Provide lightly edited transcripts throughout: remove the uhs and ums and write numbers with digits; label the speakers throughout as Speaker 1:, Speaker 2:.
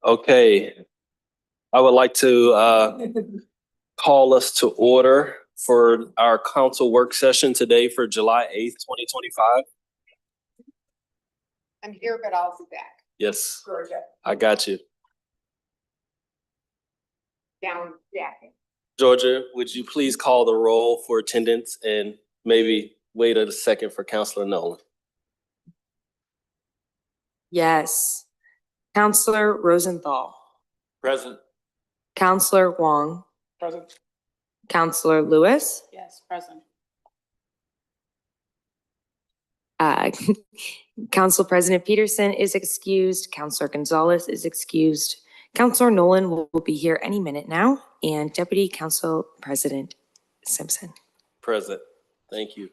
Speaker 1: Okay, I would like to call us to order for our council work session today for July 8th, 2025.
Speaker 2: I'm here, but I'll be back.
Speaker 1: Yes,
Speaker 2: Georgia,
Speaker 1: I got you.
Speaker 2: down jacking.
Speaker 1: Georgia, would you please call the roll for attendance and maybe wait a second for Councilor Nolan?
Speaker 3: Yes. Counselor Rosenthal.
Speaker 1: Present.
Speaker 3: Counselor Wong.
Speaker 1: Present.
Speaker 3: Counselor Lewis.
Speaker 2: Yes, present.
Speaker 3: Council President Peterson is excused. Counselor Gonzalez is excused. Counselor Nolan will be here any minute now, and Deputy Council President Simpson.
Speaker 1: Present. Thank you.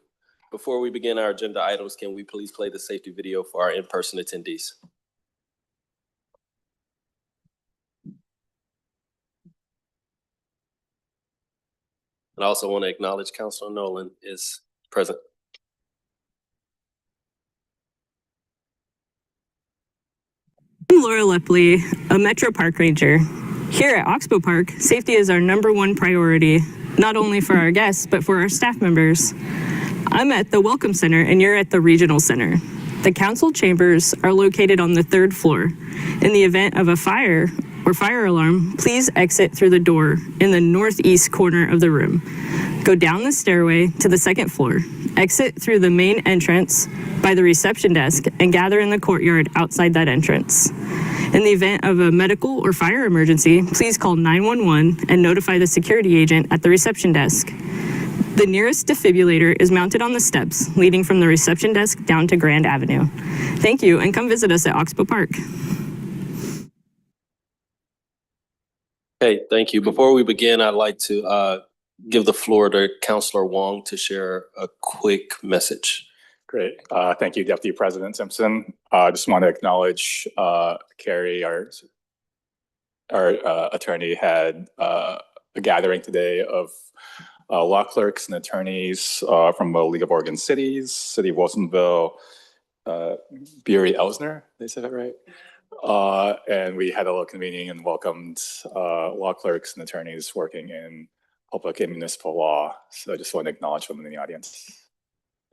Speaker 1: Before we begin our agenda items, can we please play the safety video for our in-person attendees? And I also want to acknowledge Councilor Nolan is present.
Speaker 4: I'm Laura Lepley, a Metro Park Ranger. Here at Oxbow Park, safety is our #1 priority, not only for our guests, but for our staff members. I'm at the Welcome Center and you're at the Regional Center. The council chambers are located on the 3rd floor. In the event of a fire or fire alarm, please exit through the door in the northeast corner of the room. Go down the stairway to the 2nd floor. Exit through the main entrance by the reception desk and gather in the courtyard outside that entrance. In the event of a medical or fire emergency, please call 911 and notify the security agent at the reception desk. The nearest defibrillator is mounted on the steps leading from the reception desk down to Grand Avenue. Thank you, and come visit us at Oxbow Park.
Speaker 1: Okay, thank you. Before we begin, I'd like to give the floor to Councilor Wong to share a quick message.
Speaker 5: Great. Thank you, Deputy President Simpson. I just want to acknowledge Carrie, our attorney, had a gathering today of law clerks and attorneys from the League of Oregon Cities, City of Wilsonville, Bury Elsner, they said it right? And we had a little meeting and welcomed law clerks and attorneys working in public and municipal law. So I just want to acknowledge them in the audience.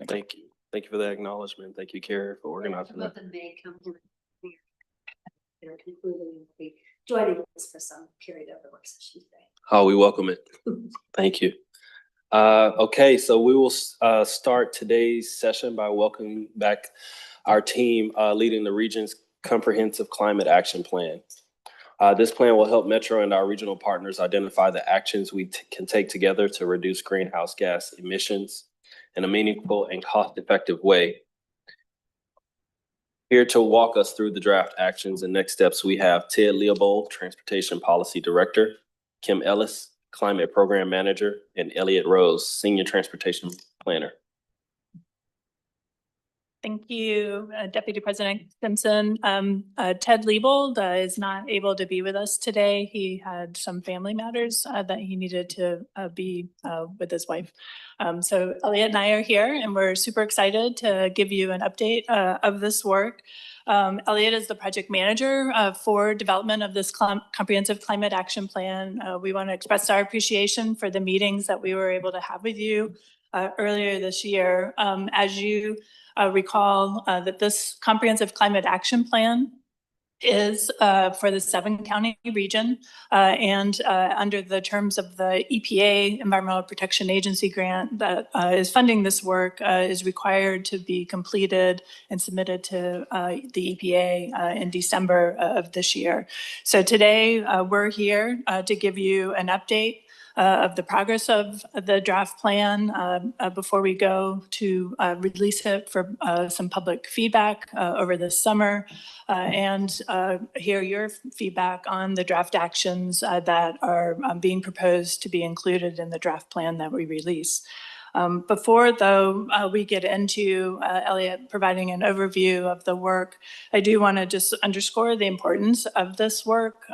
Speaker 1: Thank you. Thank you for that acknowledgement. Thank you, Carrie, for organizing that.
Speaker 6: Them may come here. They're concluding, be joining us for some period of the work session today.
Speaker 1: Oh, we welcome it. Thank you. Okay, so we will start today's session by welcoming back our team leading the region's comprehensive climate action plan. This plan will help Metro and our regional partners identify the actions we can take together to reduce greenhouse gas emissions in a meaningful and cost-effective way. Here to walk us through the draft actions and next steps, we have Ted Leopold, Transportation Policy Director, Kim Ellis, Climate Program Manager, and Elliott Rose, Senior Transportation Planner.
Speaker 7: Thank you, Deputy President Simpson. Ted Leopold is not able to be with us today. He had some family matters that he needed to be with his wife. So Elliott and I are here and we're super excited to give you an update of this work. Elliott is the project manager for development of this comprehensive climate action plan. We want to express our appreciation for the meetings that we were able to have with you earlier this year. As you recall that this comprehensive climate action plan is for the 7-county region and under the terms of the EPA, Environmental Protection Agency grant that is funding this work is required to be completed and submitted to the EPA in December of this year. So today we're here to give you an update of the progress of the draft plan before we go to release it for some public feedback over the summer and hear your feedback on the draft actions that are being proposed to be included in the draft plan that we release. Before, though, we get into Elliott providing an overview of the work, I do want to just underscore the importance of this work.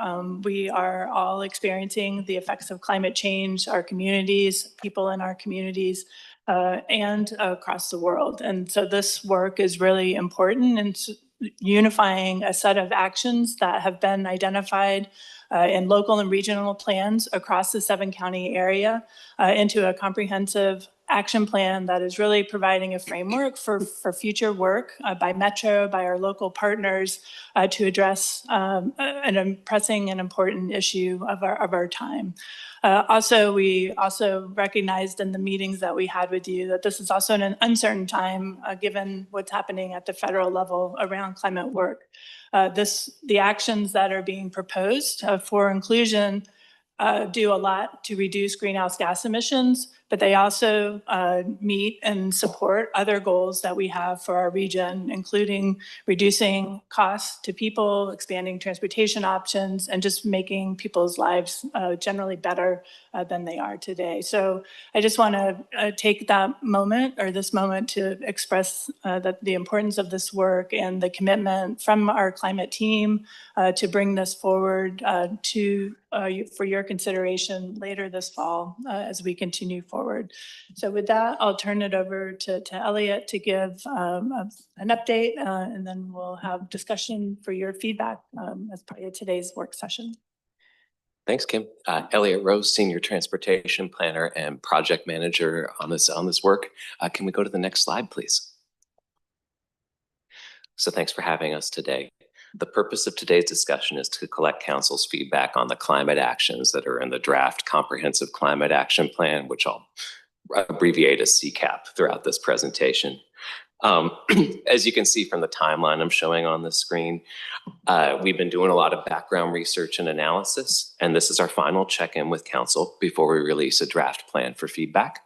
Speaker 7: We are all experiencing the effects of climate change, our communities, people in our communities, and across the world. And so this work is really important and unifying a set of actions that have been identified in local and regional plans across the 7-county area into a comprehensive action plan that is really providing a framework for future work by Metro, by our local partners to address an pressing and important issue of our time. We also recognized in the meetings that we had with you that this is also an uncertain time given what's happening at the federal level around climate work. The actions that are being proposed for inclusion do a lot to reduce greenhouse gas emissions, but they also meet and support other goals that we have for our region, including reducing costs to people, expanding transportation options, and just making people's lives generally better than they are today. So I just want to take that moment or this moment to express the importance of this work and the commitment from our climate team to bring this forward for your consideration later this fall as we continue forward. So with that, I'll turn it over to Elliot to give an update and then we'll have discussion for your feedback as part of today's work session.
Speaker 8: Thanks, Kim. Elliot Rose, Senior Transportation Planner and Project Manager on this work. Can we go to the next slide, please? So thanks for having us today. The purpose of today's discussion is to collect Council's feedback on the climate actions that are in the draft Comprehensive Climate Action Plan, which I'll abbreviate as CCAP throughout this presentation. As you can see from the timeline I'm showing on the screen, we've been doing a lot of background research and analysis, and this is our final check-in with Council before we release a draft plan for feedback.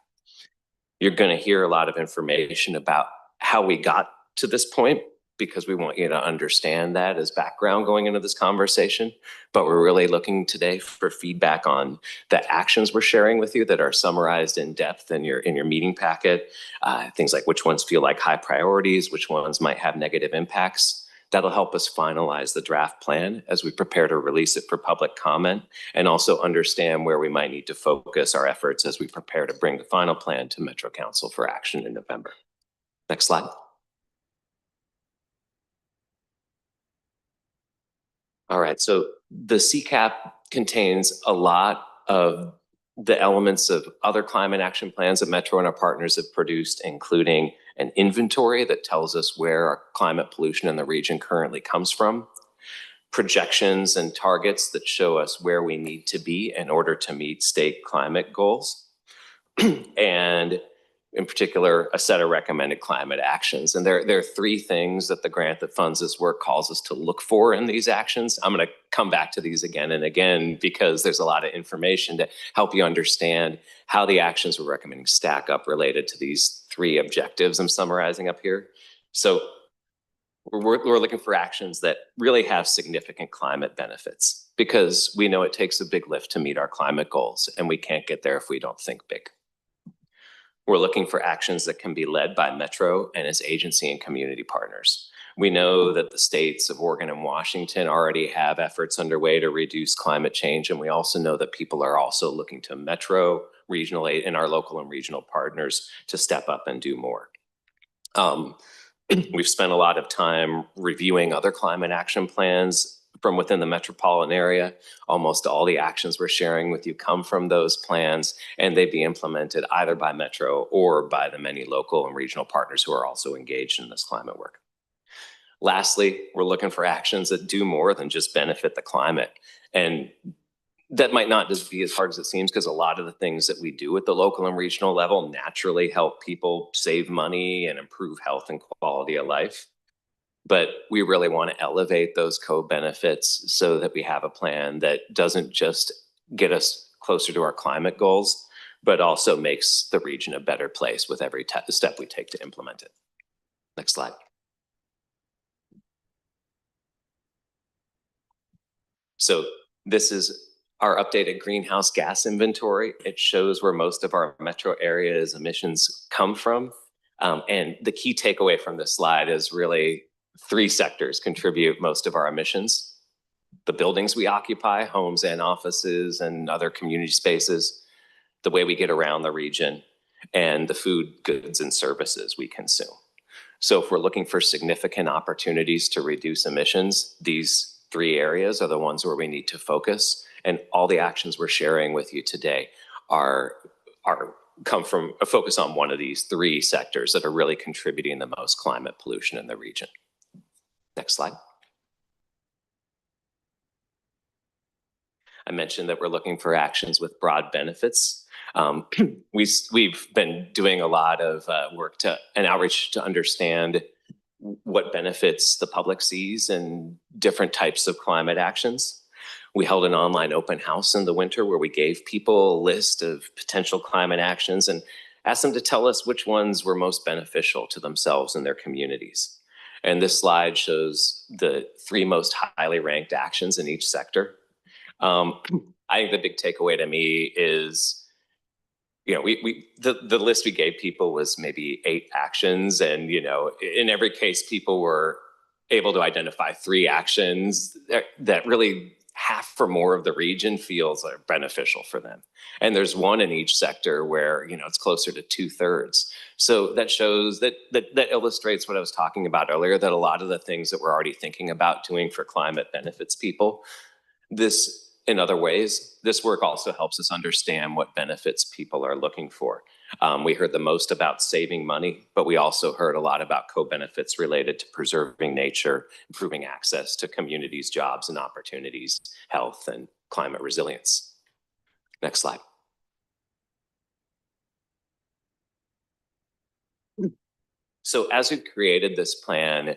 Speaker 8: You're going to hear a lot of information about how we got to this point, because we want you to understand that as background going into this conversation. But we're really looking today for feedback on the actions we're sharing with you that are summarized in depth in your meeting packet. Things like which ones feel like high priorities, which ones might have negative impacts. That'll help us finalize the draft plan as we prepare to release it for public comment, and also understand where we might need to focus our efforts as we prepare to bring the final plan to Metro Council for action in November. Next slide. All right, so the CCAP contains a lot of the elements of other climate action plans that Metro and our partners have produced, including an inventory that tells us where our climate pollution in the region currently comes from, projections and targets that show us where we need to be in order to meet state climate goals, and in particular, a set of recommended climate actions. And there are three things that the grant that funds this work calls us to look for in these actions. I'm going to come back to these again and again because there's a lot of information to help you understand how the actions we're recommending stack up related to these three objectives I'm summarizing up here. So we're looking for actions that really have significant climate benefits, because we know it takes a big lift to meet our climate goals, and we can't get there if we don't think big. We're looking for actions that can be led by Metro and its agency and community partners. We know that the states of Oregon and Washington already have efforts underway to reduce climate change, and we also know that people are also looking to Metro, regional aid, and our local and regional partners to step up and do more. We've spent a lot of time reviewing other climate action plans from within the metropolitan area. Almost all the actions we're sharing with you come from those plans, and they'd be implemented either by Metro or by the many local and regional partners who are also engaged in this climate work. Lastly, we're looking for actions that do more than just benefit the climate. And that might not just be as hard as it seems, because a lot of the things that we do at the local and regional level naturally help people save money and improve health and quality of life. But we really want to elevate those co-benefits so that we have a plan that doesn't just get us closer to our climate goals, but also makes the region a better place with every step we take to implement it. Next slide. So this is our updated greenhouse gas inventory. It shows where most of our metro area's emissions come from. And the key takeaway from this slide is really three sectors contribute most of our emissions: the buildings we occupy, homes and offices and other community spaces, the way we get around the region, and the food, goods, and services we consume. So if we're looking for significant opportunities to reduce emissions, these 3 areas are the ones where we need to focus. And all the actions we're sharing with you today come from a focus on one of these 3 sectors that are really contributing the most climate pollution in the region. Next slide. I mentioned that we're looking for actions with broad benefits. We've been doing a lot of work and outreach to understand what benefits the public sees in different types of climate actions. We held an online open house in the winter where we gave people a list of potential climate actions and asked them to tell us which ones were most beneficial to themselves and their communities. And this slide shows the 3 most highly ranked actions in each sector. I think the big takeaway to me is, the list we gave people was maybe 8 actions, and in every case, people were able to identify 3 actions that really half or more of the region feels are beneficial for them. And there's 1 in each sector where it's closer to 2/3. So that shows that illustrates what I was talking about earlier, that a lot of the things that we're already thinking about doing for climate benefits people. In other ways, this work also helps us understand what benefits people are looking for. We heard the most about saving money, but we also heard a lot about co-benefits related to preserving nature, improving access to communities, jobs and opportunities, health, and climate resilience. Next slide. So as we've created this plan,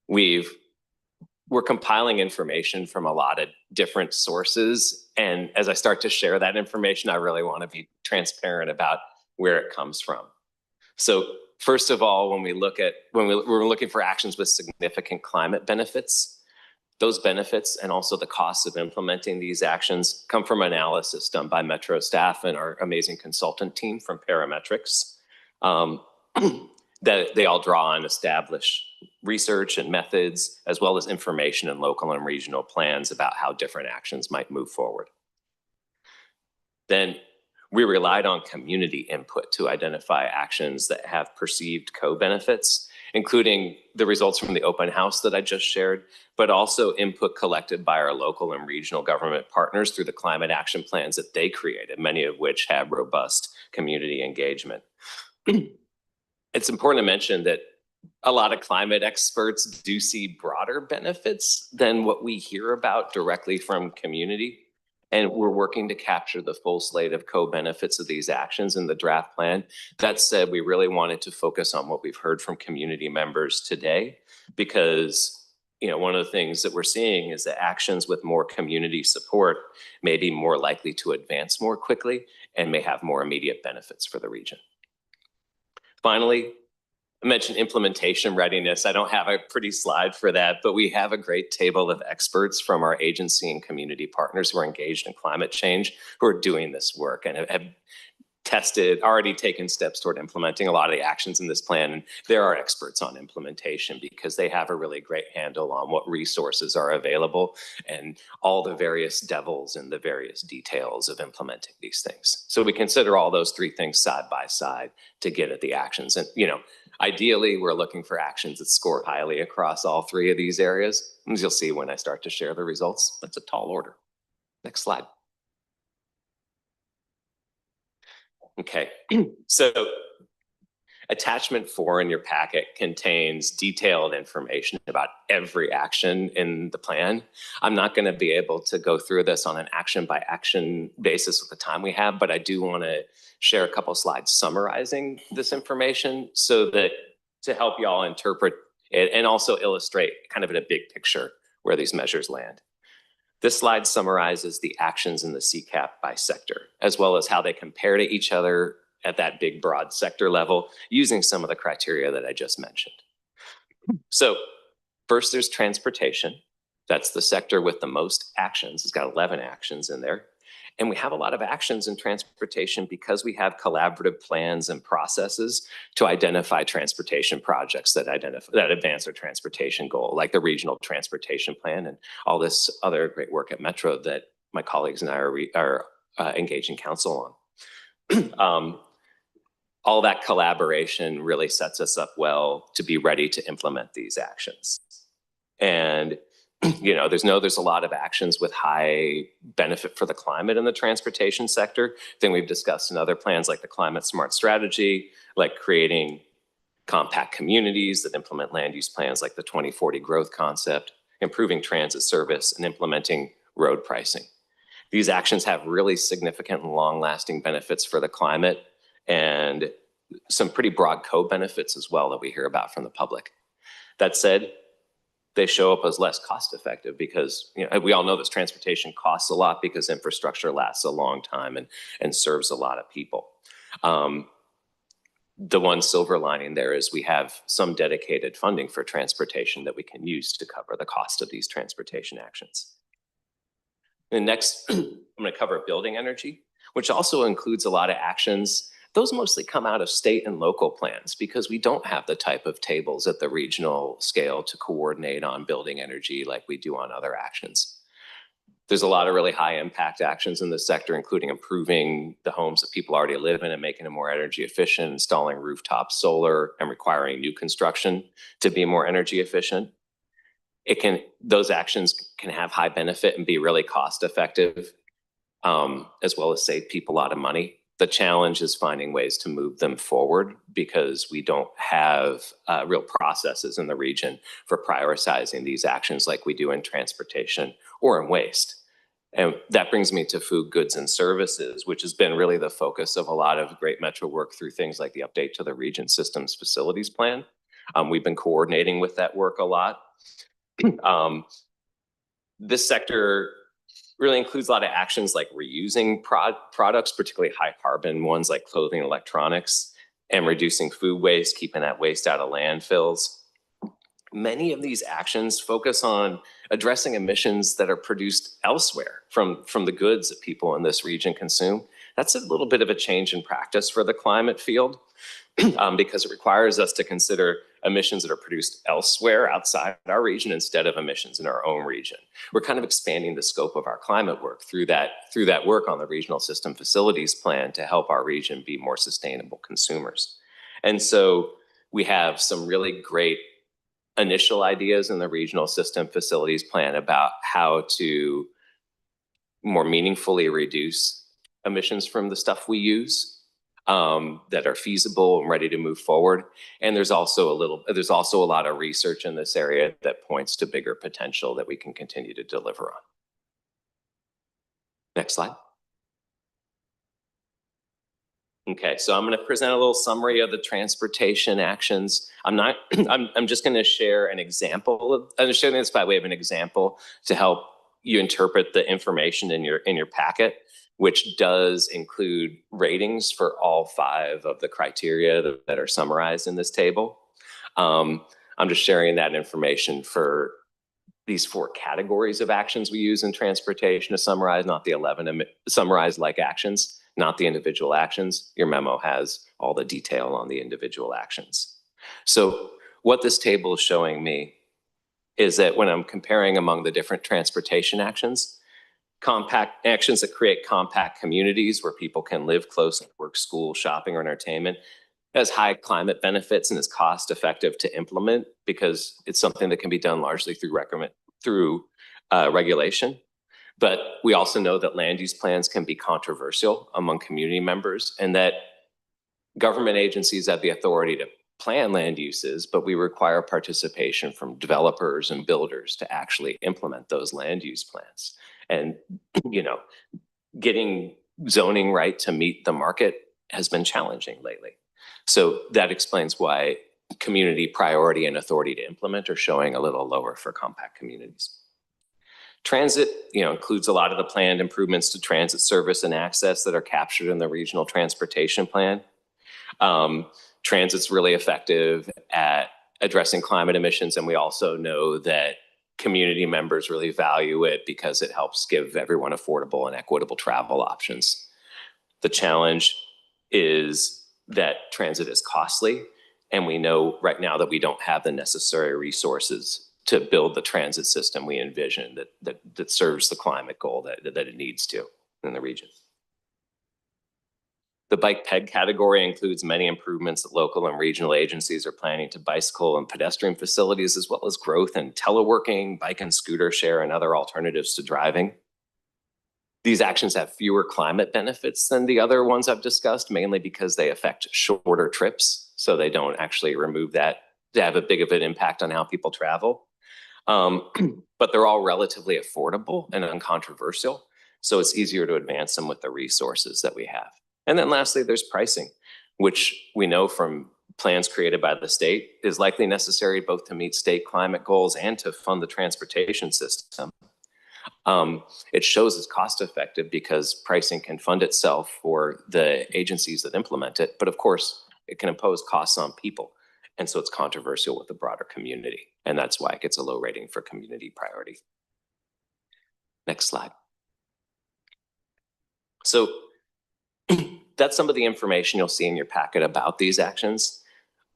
Speaker 8: we're compiling information from a lot of different sources. And as I start to share that information, I really want to be transparent about where it comes from. So first of all, when we're looking for actions with significant climate benefits, those benefits and also the costs of implementing these actions come from analysis done by Metro staff and our amazing consultant team from Parametrics. That they all draw on established research and methods, as well as information in local and regional plans about how different actions might move forward. Then we relied on community input to identify actions that have perceived co-benefits, including the results from the open house that I just shared, but also input collected by our local and regional government partners through the climate action plans that they created, many of which have robust community engagement. It's important to mention that a lot of climate experts do see broader benefits than what we hear about directly from community. And we're working to capture the full slate of co-benefits of these actions in the draft plan. That said, we really wanted to focus on what we've heard from community members today, because one of the things that we're seeing is that actions with more community support may be more likely to advance more quickly and may have more immediate benefits for the region. Finally, I mentioned implementation readiness. I don't have a pretty slide for that, but we have a great table of experts from our agency and community partners who are engaged in climate change, who are doing this work and have already taken steps toward implementing a lot of the actions in this plan. And there are experts on implementation because they have a really great handle on what resources are available and all the various devils and the various details of implementing these things. So we consider all those 3 things side by side to get at the actions. And, ideally, we're looking for actions that score highly across all 3 of these areas. As you'll see when I start to share the results, that's a tall order. Next slide. Okay, so attachment 4 in your packet contains detailed information about every action in the plan. I'm not going to be able to go through this on an action by action basis with the time we have, but I do want to share a couple slides summarizing this information so that to help y'all interpret it and also illustrate kind of in a big picture where these measures land. This slide summarizes the actions in the CCAP by sector, as well as how they compare to each other at that big, broad sector level, using some of the criteria that I just mentioned. So first, there's transportation. That's the sector with the most actions. It's got 11 actions in there. And we have a lot of actions in transportation because we have collaborative plans and processes to identify transportation projects that advance our transportation goal, like the regional transportation plan and all this other great work at Metro that my colleagues and I are engaging council on. all that collaboration really sets us up well to be ready to implement these actions. And there's a lot of actions with high benefit for the climate in the transportation sector. Thing we've discussed in other plans like the Climate Smart Strategy, like creating compact communities that implement land use plans like the 2040 growth concept, improving transit service, and implementing road pricing. These actions have really significant and long-lasting benefits for the climate and some pretty broad co-benefits as well that we hear about from the public. That said, they show up as less cost effective because we all know this transportation costs a lot because infrastructure lasts a long time and serves a lot of people. The one silver lining there is we have some dedicated funding for transportation that we can use to cover the cost of these transportation actions. And next, I'm going to cover building energy, which also includes a lot of actions. Those mostly come out of state and local plans because we don't have the type of tables at the regional scale to coordinate on building energy like we do on other actions. There's a lot of really high impact actions in this sector, including improving the homes that people already live in and making them more energy efficient, installing rooftop solar, and requiring new construction to be more energy efficient. Those actions can have high benefit and be really cost effective, as well as save people a lot of money. The challenge is finding ways to move them forward because we don't have real processes in the region for prioritizing these actions like we do in transportation or in waste. And that brings me to food, goods, and services, which has been really the focus of a lot of Great Metro work through things like the update to the Region Systems Facilities Plan. We've been coordinating with that work a lot. This sector really includes a lot of actions like reusing products, particularly high carbon ones like clothing and electronics, and reducing food waste, keeping that waste out of landfills. Many of these actions focus on addressing emissions that are produced elsewhere from the goods that people in this region consume. That's a little bit of a change in practice for the climate field because it requires us to consider emissions that are produced elsewhere outside our region instead of emissions in our own region. We're kind of expanding the scope of our climate work through that work on the Regional System Facilities Plan to help our region be more sustainable consumers. And so we have some really great initial ideas in the Regional System Facilities Plan about how to more meaningfully reduce emissions from the stuff we use that are feasible and ready to move forward. And there's also a lot of research in this area that points to bigger potential that we can continue to deliver on. Next slide. Okay, so I'm going to present a little summary of the transportation actions. I'm just going to share an example. I'm sharing this by way of an example to help you interpret the information in your packet, which does include ratings for all 5 of the criteria that are summarized in this table. I'm just sharing that information for these 4 categories of actions we use in transportation to summarize, not the 11 summarized like actions, not the individual actions. Your memo has all the detail on the individual actions. So what this table is showing me is that when I'm comparing among the different transportation actions, compact actions that create compact communities where people can live close and work, school, shopping, or entertainment, has high climate benefits and is cost effective to implement because it's something that can be done largely through regulation. But we also know that land use plans can be controversial among community members and that government agencies have the authority to plan land uses, but we require participation from developers and builders to actually implement those land use plans. And, getting zoning right to meet the market has been challenging lately. So that explains why community priority and authority to implement are showing a little lower for compact communities. Transit, includes a lot of the planned improvements to transit service and access that are captured in the Regional Transportation Plan. Transit's really effective at addressing climate emissions, and we also know that community members really value it because it helps give everyone affordable and equitable travel options. The challenge is that transit is costly, and we know right now that we don't have the necessary resources to build the transit system we envision that serves the climate goal that it needs to in the region. The bike ped category includes many improvements that local and regional agencies are planning to bicycle and pedestrian facilities, as well as growth in teleworking, bike and scooter share, and other alternatives to driving. These actions have fewer climate benefits than the other ones I've discussed, mainly because they affect shorter trips. So they don't actually remove that to have a big of an impact on how people travel. But they're all relatively affordable and uncontroversial. So it's easier to advance them with the resources that we have. And then lastly, there's pricing, which we know from plans created by the state is likely necessary both to meet state climate goals and to fund the transportation system. It shows it's cost effective because pricing can fund itself for the agencies that implement it. But of course, it can impose costs on people. And so it's controversial with the broader community. And that's why it gets a low rating for community priority. Next slide. So that's some of the information you'll see in your packet about these actions.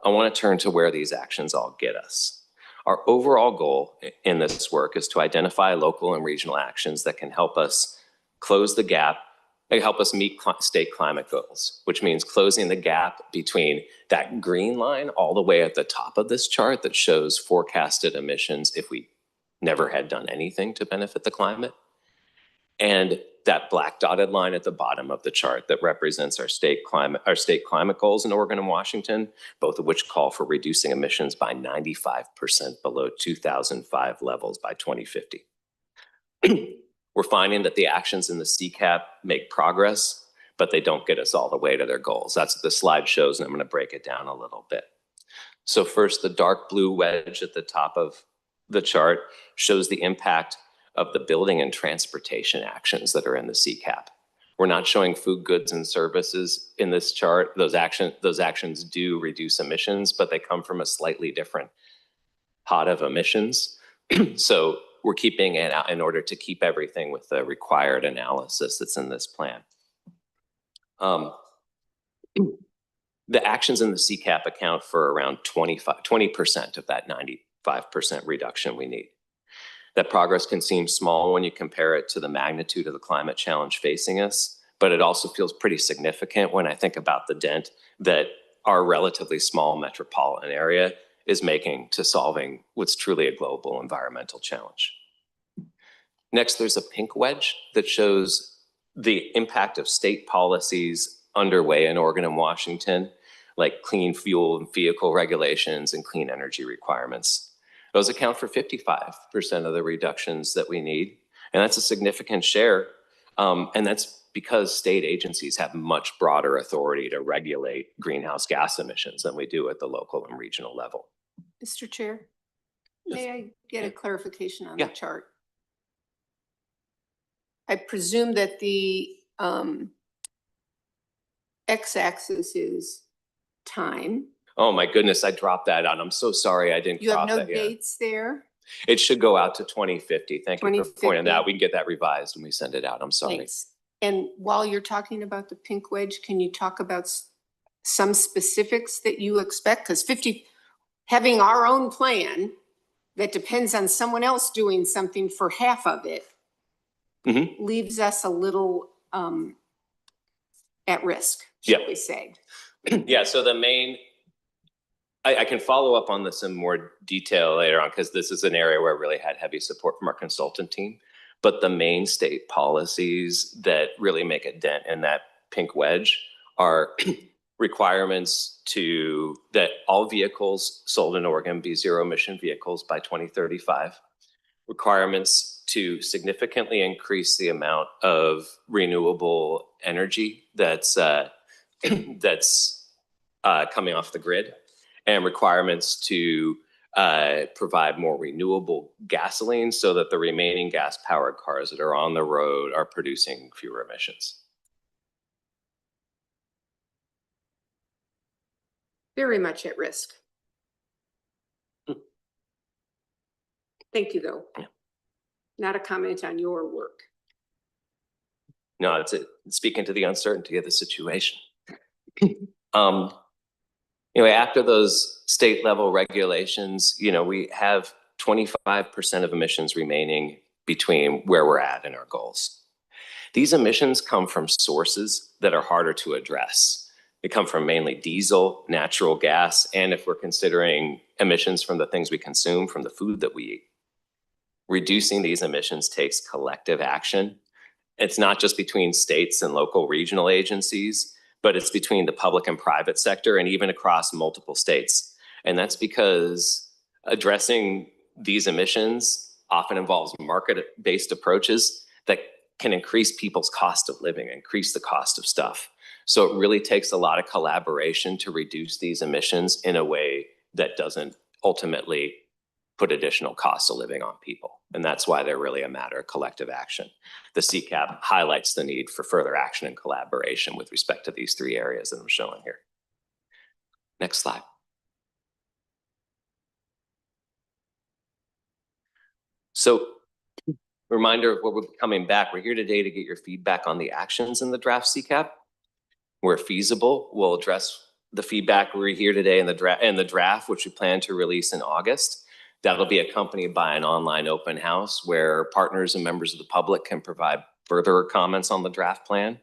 Speaker 8: I want to turn to where these actions all get us. Our overall goal in this work is to identify local and regional actions that can help us close the gap and help us meet state climate goals, which means closing the gap between that green line all the way at the top of this chart that shows forecasted emissions if we never had done anything to benefit the climate, and that black dotted line at the bottom of the chart that represents our state climate goals in Oregon and Washington, both of which call for reducing emissions by 95% below 2005 levels by 2050. We're finding that the actions in the CCAP make progress, but they don't get us all the way to their goals. That's what the slide shows, and I'm going to break it down a little bit. So first, the dark blue wedge at the top of the chart shows the impact of the building and transportation actions that are in the CCAP. We're not showing food, goods, and services in this chart. Those actions do reduce emissions, but they come from a slightly different pot of emissions. So we're keeping it out in order to keep everything with the required analysis that's in this plan. The actions in the CCAP account for around 20% of that 95% reduction we need. That progress can seem small when you compare it to the magnitude of the climate challenge facing us, but it also feels pretty significant when I think about the dent that our relatively small metropolitan area is making to solving what's truly a global environmental challenge. Next, there's a pink wedge that shows the impact of state policies underway in Oregon and Washington, like clean fuel and vehicle regulations and clean energy requirements. Those account for 55% of the reductions that we need. And that's a significant share. And that's because state agencies have much broader authority to regulate greenhouse gas emissions than we do at the local and regional level.
Speaker 2: Mr. Chair,
Speaker 1: Yes.
Speaker 2: may I get a clarification on
Speaker 8: Yeah.
Speaker 2: the chart? I presume that the x-axis is time.
Speaker 8: Oh my goodness, I dropped that out. I'm so sorry I didn't
Speaker 2: You have
Speaker 8: crop
Speaker 2: no
Speaker 8: that yet.
Speaker 2: dates there?
Speaker 8: It should go out to 2050. Thank you for pointing
Speaker 2: 2050.
Speaker 8: that out. We can get that revised when we send it out. I'm sorry.
Speaker 2: Thanks. And while you're talking about the pink wedge, can you talk about some specifics that you expect? Because having our own plan that depends on someone else doing something for half of it leaves us a little at risk, shall
Speaker 8: Yeah.
Speaker 2: we say.
Speaker 8: Yeah, so the main, I can follow up on this in more detail later on because this is an area where I really had heavy support from our consultant team. But the main state policies that really make a dent in that pink wedge are requirements that all vehicles sold in Oregon be zero emission vehicles by 2035, requirements to significantly increase the amount of renewable energy that's coming off the grid, and requirements to provide more renewable gasoline so that the remaining gas-powered cars that are on the road are producing fewer emissions.
Speaker 2: Very much at risk. Thank you, though.
Speaker 8: Yeah.
Speaker 2: Not a comment on your work.
Speaker 8: No, it's speaking to the uncertainty of the situation. Anyway, after those state level regulations, we have 25% of emissions remaining between where we're at and our goals. These emissions come from sources that are harder to address. They come from mainly diesel, natural gas, and if we're considering emissions from the things we consume, from the food that we eat. Reducing these emissions takes collective action. It's not just between states and local regional agencies, but it's between the public and private sector and even across multiple states. And that's because addressing these emissions often involves market-based approaches that can increase people's cost of living, increase the cost of stuff. So it really takes a lot of collaboration to reduce these emissions in a way that doesn't ultimately put additional costs of living on people. And that's why they're really a matter of collective action. The CCAP highlights the need for further action and collaboration with respect to these three areas that I'm showing here. Next slide. So, reminder of what we're coming back. We're here today to get your feedback on the actions in the draft CCAP. Where feasible, we'll address the feedback we're here today in the draft, which we plan to release in August. That'll be accompanied by an online open house where partners and members of the public can provide further comments on the draft plan.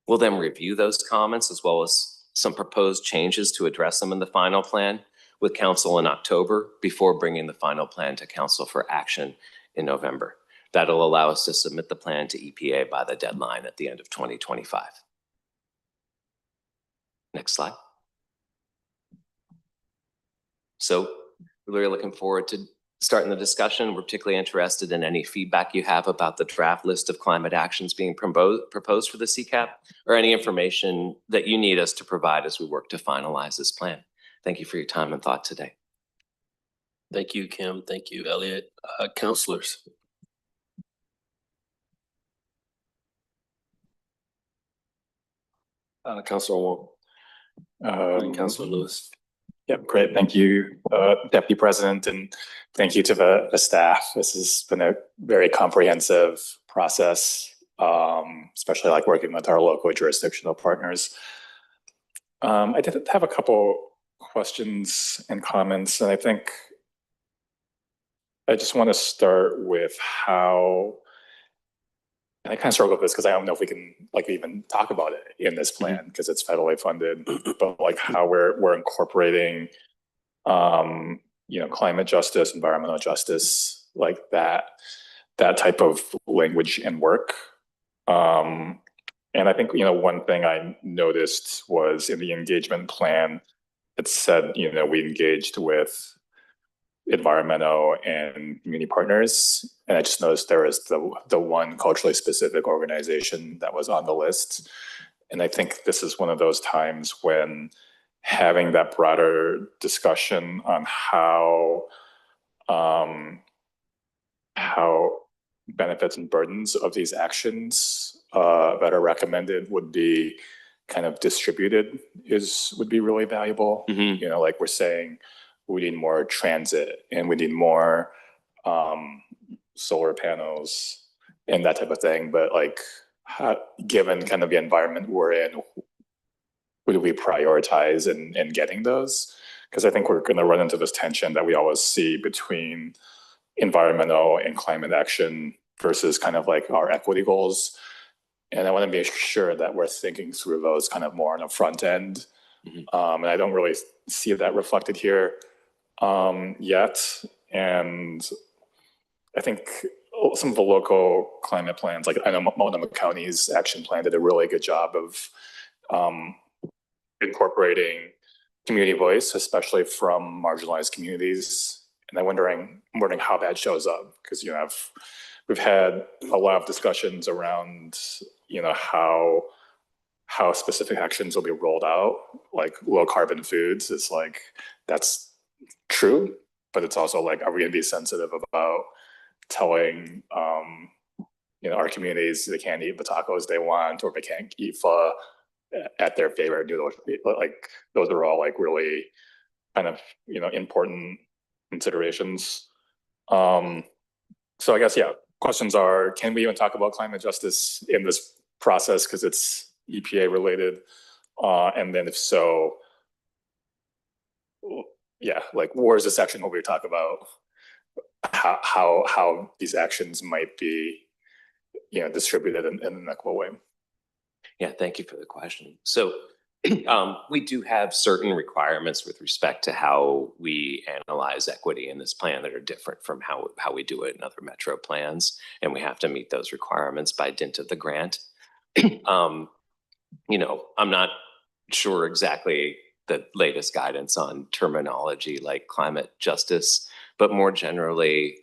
Speaker 8: We'll then review those comments as well as some proposed changes to address them in the final plan with council in October before bringing the final plan to council for action in November. That'll allow us to submit the plan to EPA by the deadline at the end of 2025. Next slide. So we're really looking forward to starting the discussion. We're particularly interested in any feedback you have about the draft list of climate actions being proposed for the CCAP or any information that you need us to provide as we work to finalize this plan. Thank you for your time and thought today.
Speaker 1: Thank you, Kim. Thank you, Elliot. Councilors. Councilor Wong. Councilor Lewis.
Speaker 5: Yep, great. Thank you, Deputy President, and thank you to the staff. This has been a very comprehensive process, especially like working with our local jurisdictional partners. I did have a couple questions and comments, and I think I just want to start with how, and I kind of struggle with this because I don't know if we can like even talk about it in this plan because it's federally funded, but like how we're incorporating, climate justice, environmental justice, like that type of language and work. And I think, one thing I noticed was in the engagement plan, it said, we engaged with environmental and community partners. And I just noticed there was the one culturally specific organization that was on the list. And I think this is one of those times when having that broader discussion on how benefits and burdens of these actions that are recommended would be kind of distributed would be really valuable.
Speaker 8: Mm-hmm.
Speaker 5: Like we're saying, we need more transit and we need more solar panels and that type of thing. But like, given kind of the environment we're in, would we prioritize in getting those? Because I think we're going to run into this tension that we always see between environmental and climate action versus kind of like our equity goals. And I want to be sure that we're thinking through those kind of more on the front end. Mm-hmm. And I don't really see that reflected here yet. And I think some of the local climate plans, like I know Multnomah County's action plan did a really good job of incorporating community voice, especially from marginalized communities. And I'm wondering how that shows up, because we've had a lot of discussions around how specific actions will be rolled out, like low carbon foods. It's like that's true, but it's also like, are we going to be sensitive about telling our communities they can't eat the tacos they want, or they can't eat pho at their favorite noodle? Like those are all like really kind of important considerations. So I guess questions are, can we even talk about climate justice in this process because it's EPA related? And then if so, like where is the section where we talk about how these actions might be distributed in an equitable way.
Speaker 8: Yeah, thank you for the question. So we do have certain requirements with respect to how we analyze equity in this plan that are different from how we do it in other metro plans. And we have to meet those requirements by dint of the grant. I'm not sure exactly the latest guidance on terminology like climate justice, but more generally,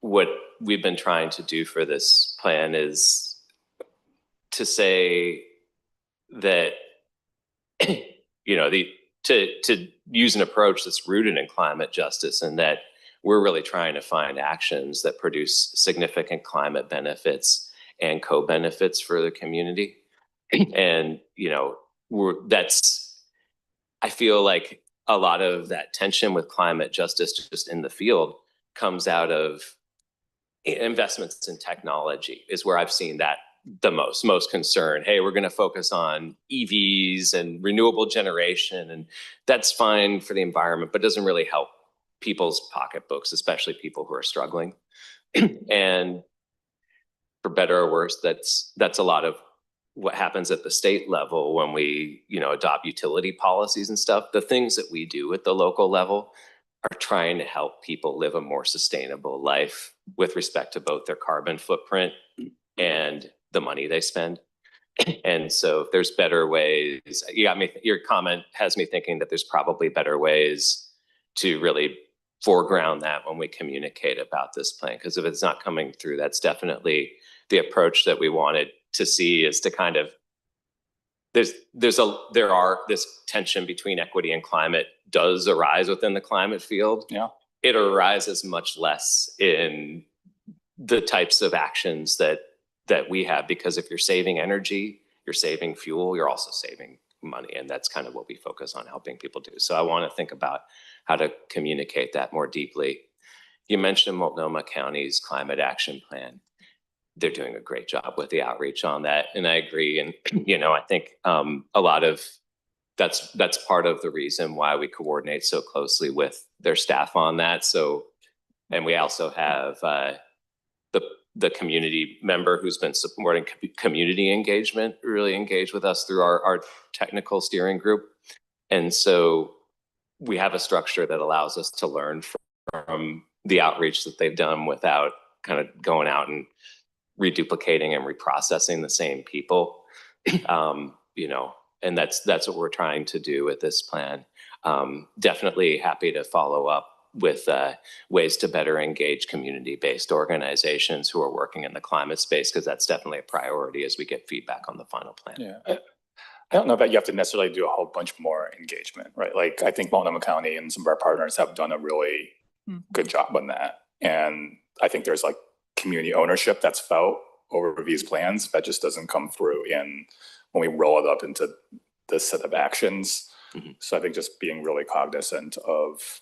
Speaker 8: what we've been trying to do for this plan is to say that, to use an approach that's rooted in climate justice, and that we're really trying to find actions that produce significant climate benefits and co-benefits for the community. And, I feel like a lot of that tension with climate justice just in the field comes out of investments in technology is where I've seen that the most concern. Hey, we're going to focus on EVs and renewable generation, and that's fine for the environment, but doesn't really help people's pocketbooks, especially people who are struggling. And for better or worse, that's a lot of what happens at the state level when we, adopt utility policies and stuff. The things that we do at the local level are trying to help people live a more sustainable life with respect to both their carbon footprint and the money they spend. And so if there's better ways, your comment has me thinking that there's probably better ways to really foreground that when we communicate about this plan. Because if it's not coming through, that's definitely the approach that we wanted to see, is to kind of, this tension between equity and climate does arise within the climate field.
Speaker 5: Yeah.
Speaker 8: It arises much less in the types of actions that we have, because if you're saving energy, you're saving fuel, you're also saving money. And that's kind of what we focus on helping people do. So I want to think about how to communicate that more deeply. You mentioned Multnomah County's climate action plan. They're doing a great job with the outreach on that. And I agree. And, I think a lot of that's part of the reason why we coordinate so closely with their staff on that. So, and we also have the community member who's been supporting community engagement, really engaged with us through our technical steering group. And so we have a structure that allows us to learn from the outreach that they've done without kind of going out and reduplicating and reprocessing the same people. And that's what we're trying to do with this plan. Definitely happy to follow up with ways to better engage community-based organizations who are working in the climate space, because that's definitely a priority as we get feedback on the final plan.
Speaker 5: Yeah. I don't know that you have to necessarily do a whole bunch more engagement, right? Like, I think Multnomah County and some of our partners have done a really good job on that. And I think there's like community ownership that's felt over these plans that just doesn't come through when we roll it up into this set of actions.
Speaker 8: Mm-hmm.
Speaker 5: So I think just being really cognizant of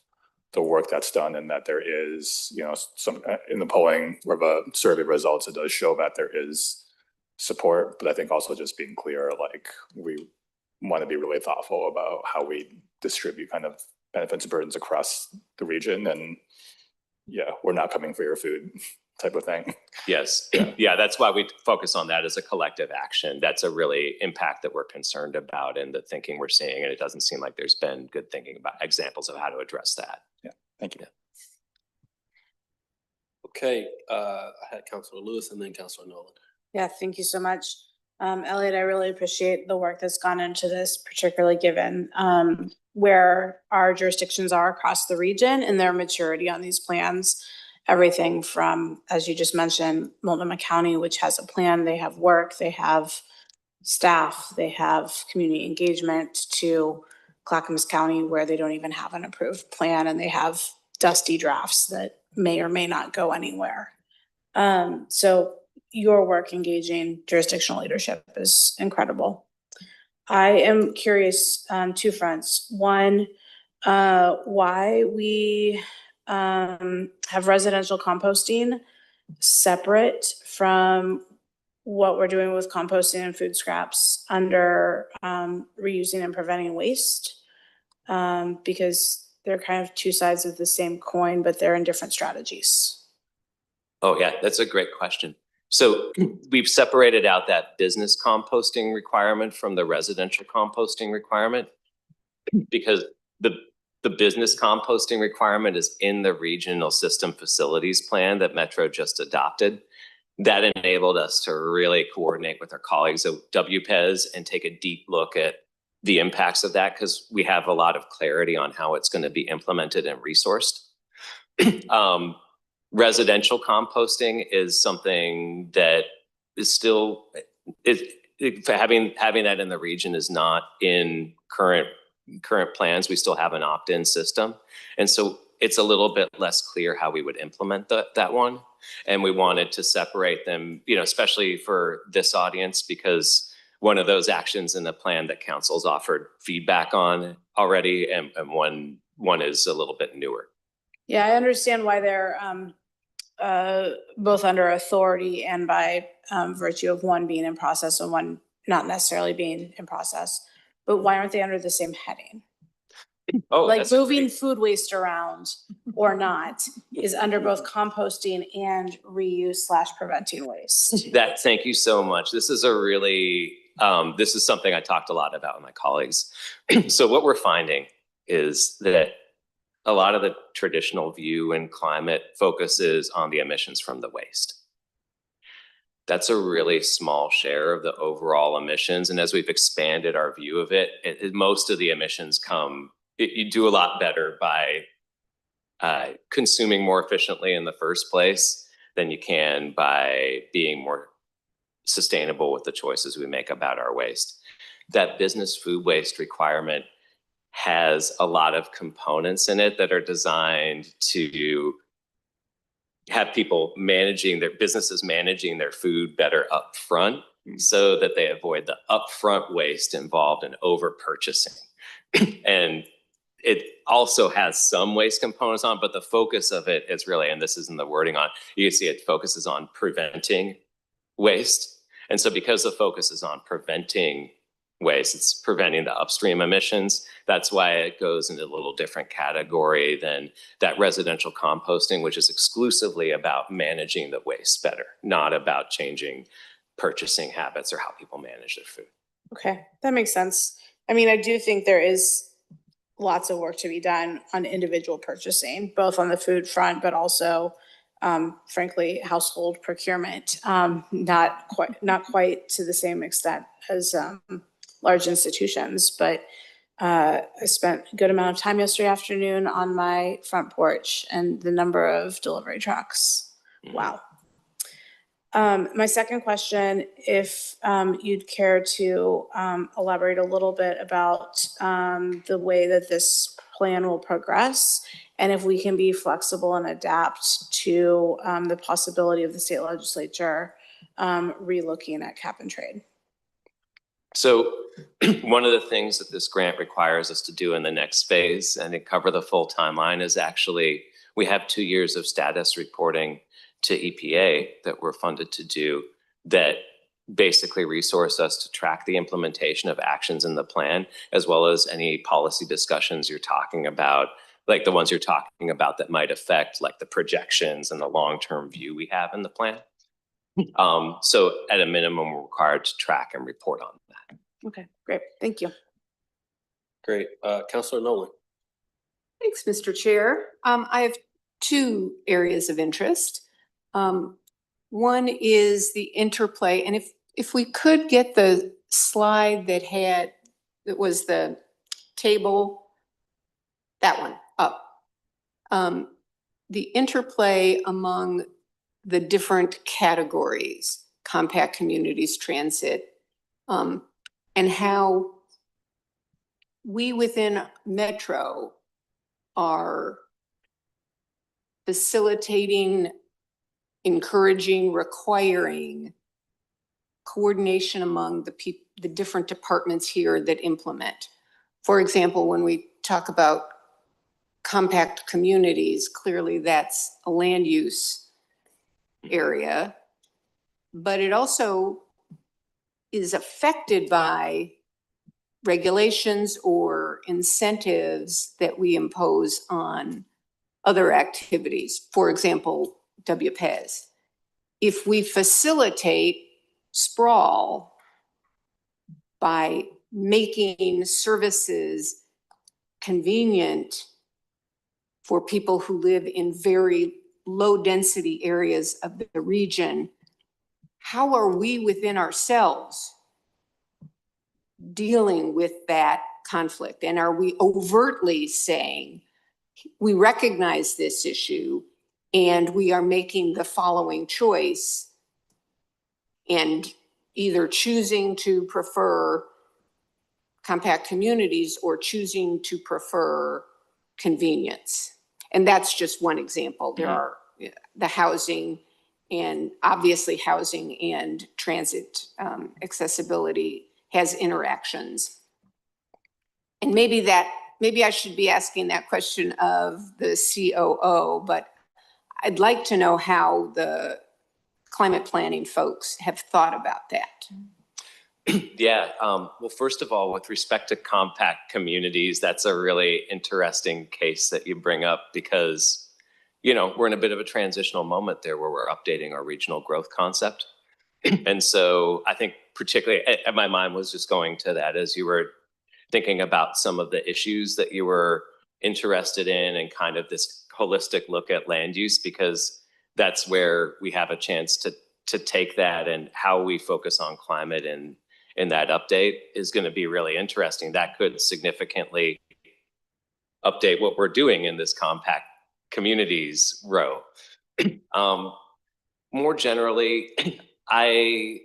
Speaker 5: the work that's done, and that there is, some in the polling or the survey results, it does show that there is support. But I think also just being clear, like, we want to be really thoughtful about how we distribute kind of benefits and burdens across the region. And we're not coming for your food type of thing.
Speaker 8: Yes. Yeah, that's why we focus on that as a collective action. That's a really impact that we're concerned about in the thinking we're seeing. And it doesn't seem like there's been good thinking about examples of how to address that.
Speaker 5: Yeah, thank you.
Speaker 1: Okay, I had Councilor Lewis and then Councilor Nolan.
Speaker 9: Yeah, thank you so much. Elliot, I really appreciate the work that's gone into this, particularly given where our jurisdictions are across the region and their maturity on these plans. Everything from, as you just mentioned, Multnomah County, which has a plan, they have work, they have staff, they have community engagement, to Clackamas County, where they don't even have an approved plan and they have dusty drafts that may or may not go anywhere. So your work engaging jurisdictional leadership is incredible. I am curious on two fronts. One, why we have residential composting separate from what we're doing with composting and food scraps under reusing and preventing waste, because they're kind of two sides of the same coin, but they're in different strategies.
Speaker 8: Oh, yeah, that's a great question. So we've separated out that business composting requirement from the residential composting requirement because the business composting requirement is in the regional system facilities plan that Metro just adopted. That enabled us to really coordinate with our colleagues at WPES and take a deep look at the impacts of that because we have a lot of clarity on how it's going to be implemented and resourced. Residential composting is something that is still having that in the region is not in current plans. We still have an opt-in system, and so it's a little bit less clear how we would implement that one. And we wanted to separate them, especially for this audience, because one of those actions in the plan that council's offered feedback on already, and one is a little bit newer.
Speaker 9: Yeah, I understand why they're both under authority and by virtue of one being in process and one not necessarily being in process. But why aren't they under the same heading?
Speaker 8: Oh,
Speaker 9: like moving food waste around or not is under both composting and reuse/preventing waste.
Speaker 8: Thank you so much. This is a really, this is something I talked a lot about with my colleagues. So what we're finding is that a lot of the traditional view in climate focuses on the emissions from the waste. That's a really small share of the overall emissions. And as we've expanded our view of it, most of the emissions you do a lot better by consuming more efficiently in the first place than you can by being more sustainable with the choices we make about our waste. That business food waste requirement has a lot of components in it that are designed to have people businesses managing their food better up front so that they avoid the upfront waste involved in over purchasing. And it also has some waste components on, but the focus of it is really, and this isn't the wording on, you can see it focuses on preventing waste. And so because the focus is on preventing waste, it's preventing the upstream emissions. That's why it goes into a little different category than that residential composting, which is exclusively about managing the waste better, not about changing purchasing habits or how people manage their food.
Speaker 9: Okay, that makes sense. I mean, I do think there is lots of work to be done on individual purchasing, both on the food front, but also, frankly, household procurement. Not quite to the same extent as large institutions, but I spent a good amount of time yesterday afternoon on my front porch and the number of delivery trucks. Wow. My second question, if you'd care to elaborate a little bit about the way that this plan will progress, and if we can be flexible and adapt to the possibility of the state legislature relooking at cap and trade.
Speaker 8: So one of the things that this grant requires us to do in the next phase and to cover the full timeline is actually, we have 2 years of status reporting to EPA that we're funded to do that basically resource us to track the implementation of actions in the plan, as well as any policy discussions you're talking about, like the ones you're talking about that might affect like the projections and the long-term view we have in the plan. So at a minimum, we're required to track and report on that.
Speaker 9: Okay, great. Thank you.
Speaker 1: Great. Councilor Nolan.
Speaker 2: Thanks, Mr. Chair. I have 2 areas of interest. One is the interplay, and if we could get the slide that was the table, that one up. The interplay among the different categories, compact communities, transit, and how we within Metro are facilitating, encouraging, requiring coordination among the different departments here that implement. For example, when we talk about compact communities, clearly that's a land use area, but it also is affected by regulations or incentives that we impose on other activities. For example, WPEZ. If we facilitate sprawl by making services convenient for people who live in very low density areas of the region, how are we within ourselves dealing with that conflict? And are we overtly saying, we recognize this issue and we are making the following choice, and either choosing to prefer compact communities or choosing to prefer convenience? And that's just one example. There are the housing, and obviously housing and transit accessibility has interactions. And maybe I should be asking that question of the COO, but I'd like to know how the climate planning folks have thought about that.
Speaker 8: Yeah, well, first of all, with respect to compact communities, that's a really interesting case that you bring up because, you know, we're in a bit of a transitional moment there where we're updating our regional growth concept. And so I think particularly, my mind was just going to that as you were thinking about some of the issues that you were interested in and kind of this holistic look at land use, because that's where we have a chance to take that, and how we focus on climate and in that update is going to be really interesting. That could significantly update what we're doing in this compact communities row. More generally, I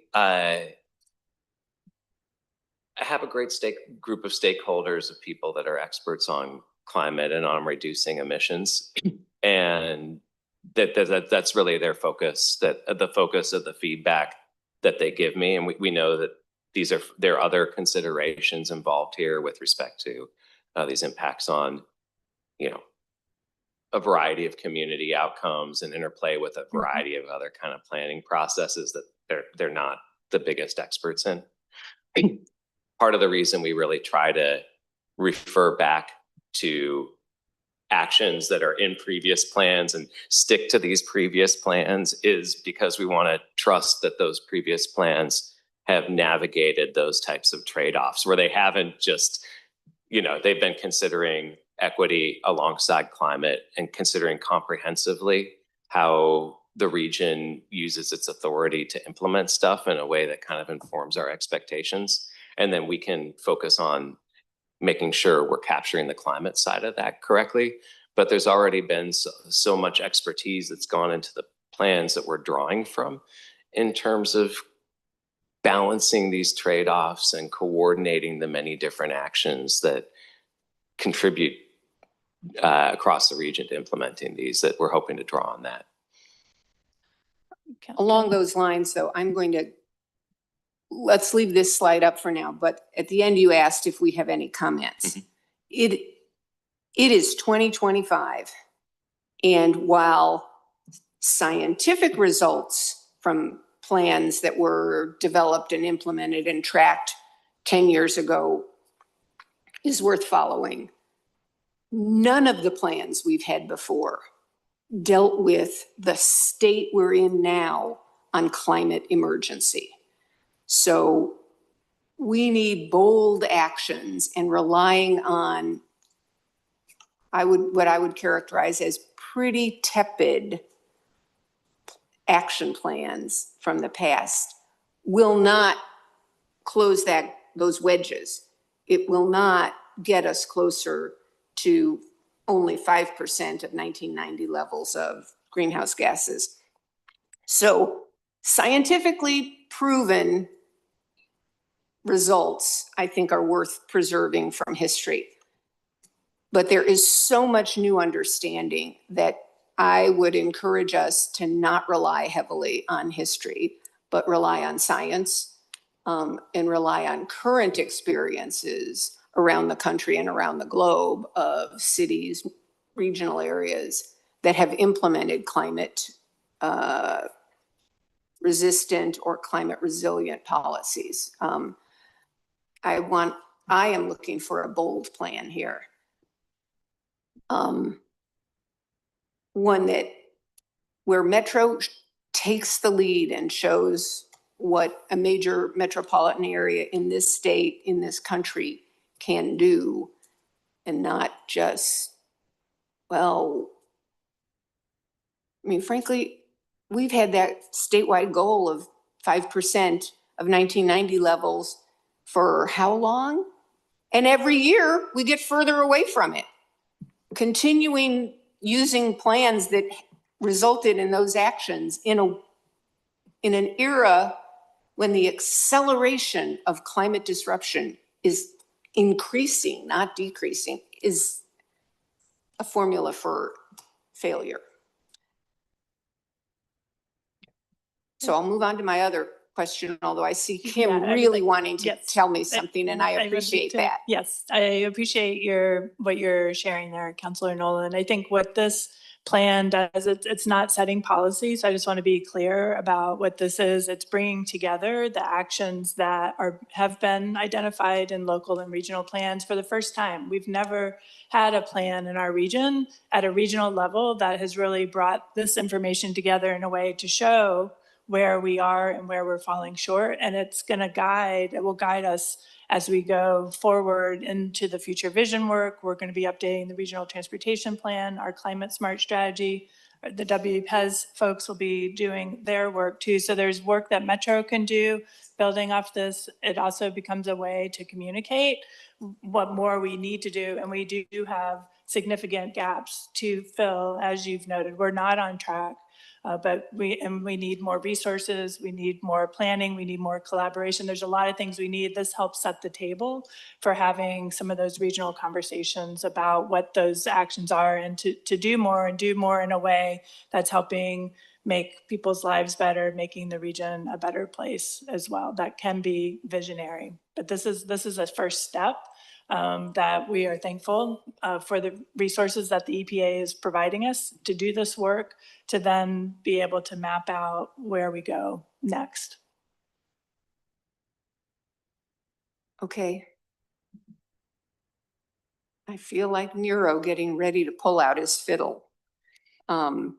Speaker 8: have a great group of stakeholders of people that are experts on climate and on reducing emissions, and that's really their focus. That the focus of the feedback that they give me, and we know that there are other considerations involved here with respect to these impacts on, you know, a variety of community outcomes and interplay with a variety of other kind of planning processes that they're not the biggest experts in. Part of the reason we really try to refer back to actions that are in previous plans and stick to these previous plans is because we want to trust that those previous plans have navigated those types of trade-offs where they haven't just, you know, they've been considering equity alongside climate and considering comprehensively how the region uses its authority to implement stuff in a way that kind of informs our expectations. And then we can focus on making sure we're capturing the climate side of that correctly. But there's already been so much expertise that's gone into the plans that we're drawing from in terms of balancing these trade-offs and coordinating the many different actions that contribute across the region to implementing these, that we're hoping to draw on that.
Speaker 2: Along those lines, though, let's leave this slide up for now, but at the end you asked if we have any comments. It is 2025, and while scientific results from plans that were developed and implemented and tracked 10 years ago is worth following, none of the plans we've had before dealt with the state we're in now on climate emergency. So we need bold actions, and relying on what I would characterize as pretty tepid action plans from the past will not close those wedges. It will not get us closer to only 5% of 1990 levels of greenhouse gases. So scientifically proven results, I think, are worth preserving from history. But there is so much new understanding that I would encourage us to not rely heavily on history, but rely on science, and rely on current experiences around the country and around the globe of cities, regional areas that have implemented climate resistant or climate resilient policies. I am looking for a bold plan here. One that where Metro takes the lead and shows what a major metropolitan area in this state, in this country can do, and not just, well, I mean, frankly, we've had that statewide goal of 5% of 1990 levels for how long? And every year we get further away from it. Continuing using plans that resulted in those actions in an era when the acceleration of climate disruption is increasing, not decreasing, is a formula for failure. So I'll move on to my other question, although I see Kim
Speaker 7: Yeah, I would
Speaker 2: really
Speaker 7: like-
Speaker 2: wanting to
Speaker 7: yes.
Speaker 2: tell me something, and I
Speaker 7: would like
Speaker 2: appreciate
Speaker 7: to-
Speaker 2: that.
Speaker 7: Yes, I appreciate what you're sharing there, Councilor Nolan. I think what this plan does, it's not setting policy. So I just want to be clear about what this is. It's bringing together the actions that have been identified in local and regional plans for the first time. We've never had a plan in our region at a regional level that has really brought this information together in a way to show where we are and where we're falling short. And it will guide us as we go forward into the future vision work. We're going to be updating the regional transportation plan, our climate smart strategy. The WPES folks will be doing their work too. So there's work that Metro can do. Building off this, it also becomes a way to communicate what more we need to do. And we do have significant gaps to fill, as you've noted. We're not on track. But we need more resources, we need more planning, we need more collaboration. There's a lot of things we need. This helps set the table for having some of those regional conversations about what those actions are, and to do more and do more in a way that's helping make people's lives better, making the region a better place as well. That can be visionary. But this is a first step. That we are thankful for the resources that the EPA is providing us to do this work, to then be able to map out where we go next.
Speaker 2: Okay. I feel like Nero getting ready to pull out his fiddle. The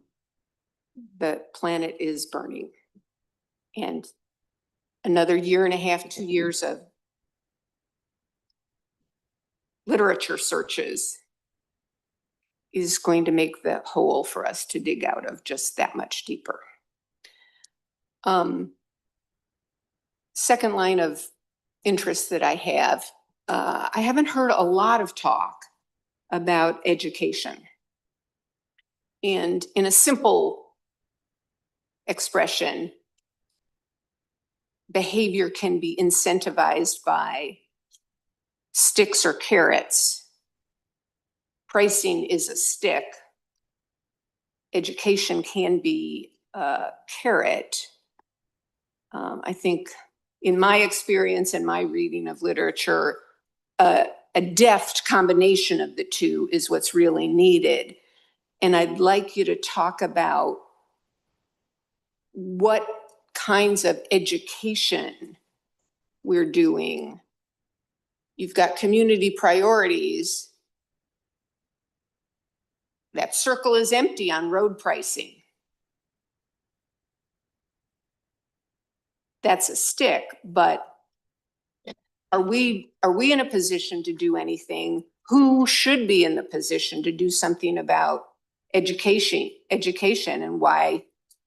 Speaker 2: planet is burning. And another year and a half, 2 years of literature searches is going to make the hole for us to dig out of just that much deeper. Second line of interest that I haven't heard a lot of talk about education. And in a simple expression, behavior can be incentivized by sticks or carrots. Pricing is a stick. Education can be a carrot. I think in my experience and my reading of literature, a deft combination of the two is what's really needed. And I'd like you to talk about what kinds of education we're doing. You've got community priorities. That circle is empty on road pricing. That's a stick, but are we in a position to do anything? Who should be in the position to do something about education and why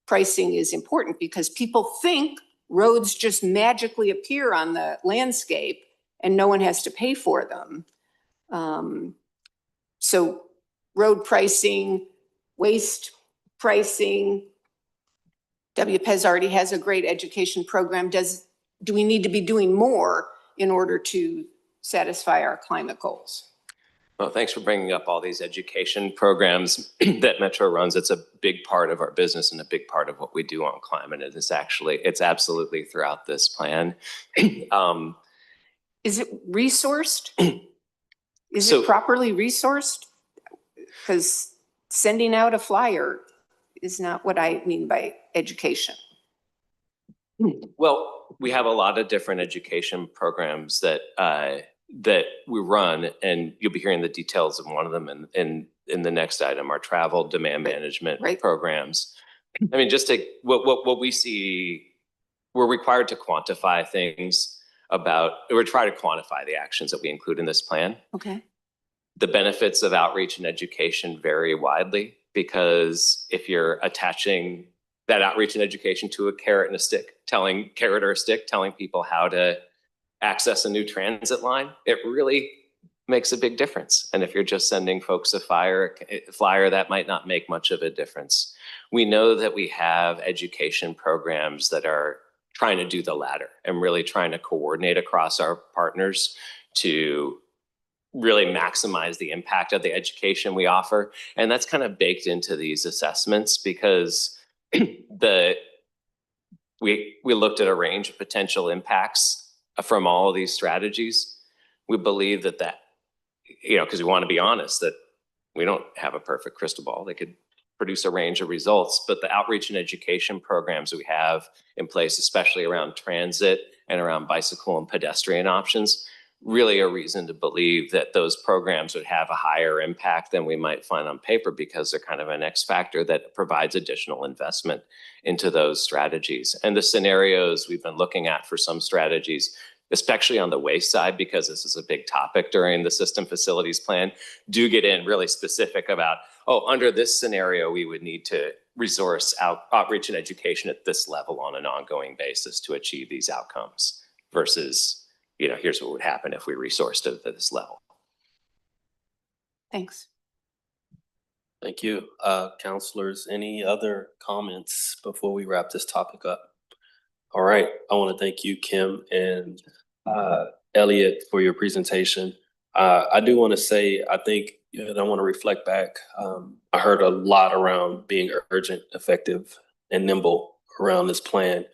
Speaker 2: pricing is important? Because people think roads just magically appear on the landscape and no one has to pay for them. So road pricing, waste pricing, WPES already has a great education program. Do we need to be doing more in order to satisfy our climate goals?
Speaker 8: Well, thanks for bringing up all these education programs that Metro runs. It's a big part of our business and a big part of what we do on climate. And it's absolutely throughout this plan.
Speaker 2: Is it resourced? Is
Speaker 8: So-
Speaker 2: it properly resourced? Because sending out a flyer is not what I mean by education.
Speaker 8: Well, we have a lot of different education programs that we run, and you'll be hearing the details of one of them in the next item, our travel demand management
Speaker 2: Right.
Speaker 8: programs. I mean, just to, what we see, we're required to quantify things we're trying to quantify the actions that we include in this plan.
Speaker 2: Okay.
Speaker 8: The benefits of outreach and education vary widely, because if you're attaching that outreach and education to a carrot or a stick, telling people how to access a new transit line, it really makes a big difference. And if you're just sending folks a flyer, that might not make much of a difference. We know that we have education programs that are trying to do the latter and really trying to coordinate across our partners to really maximize the impact of the education we offer. And that's kind of baked into these assessments, because we looked at a range of potential impacts from all of these strategies. We believe that because we want to be honest, that we don't have a perfect crystal ball. They could produce a range of results, but the outreach and education programs we have in place, especially around transit and around bicycle and pedestrian options, really a reason to believe that those programs would have a higher impact than we might find on paper, because they're kind of an X factor that provides additional investment into those strategies. And the scenarios we've been looking at for some strategies, especially on the waste side, because this is a big topic during the system facilities plan, do get in really specific about, under this scenario, we would need to resource outreach and education at this level on an ongoing basis to achieve these outcomes, versus, here's what would happen if we resourced at this level.
Speaker 2: Thanks.
Speaker 1: Thank you. Counselors, any other comments before we wrap this topic up? All right, I want to thank you, Kim and Elliot, for your presentation. I do want to say, I think, I want to reflect back. I heard a lot around being urgent, effective, and nimble around this plan,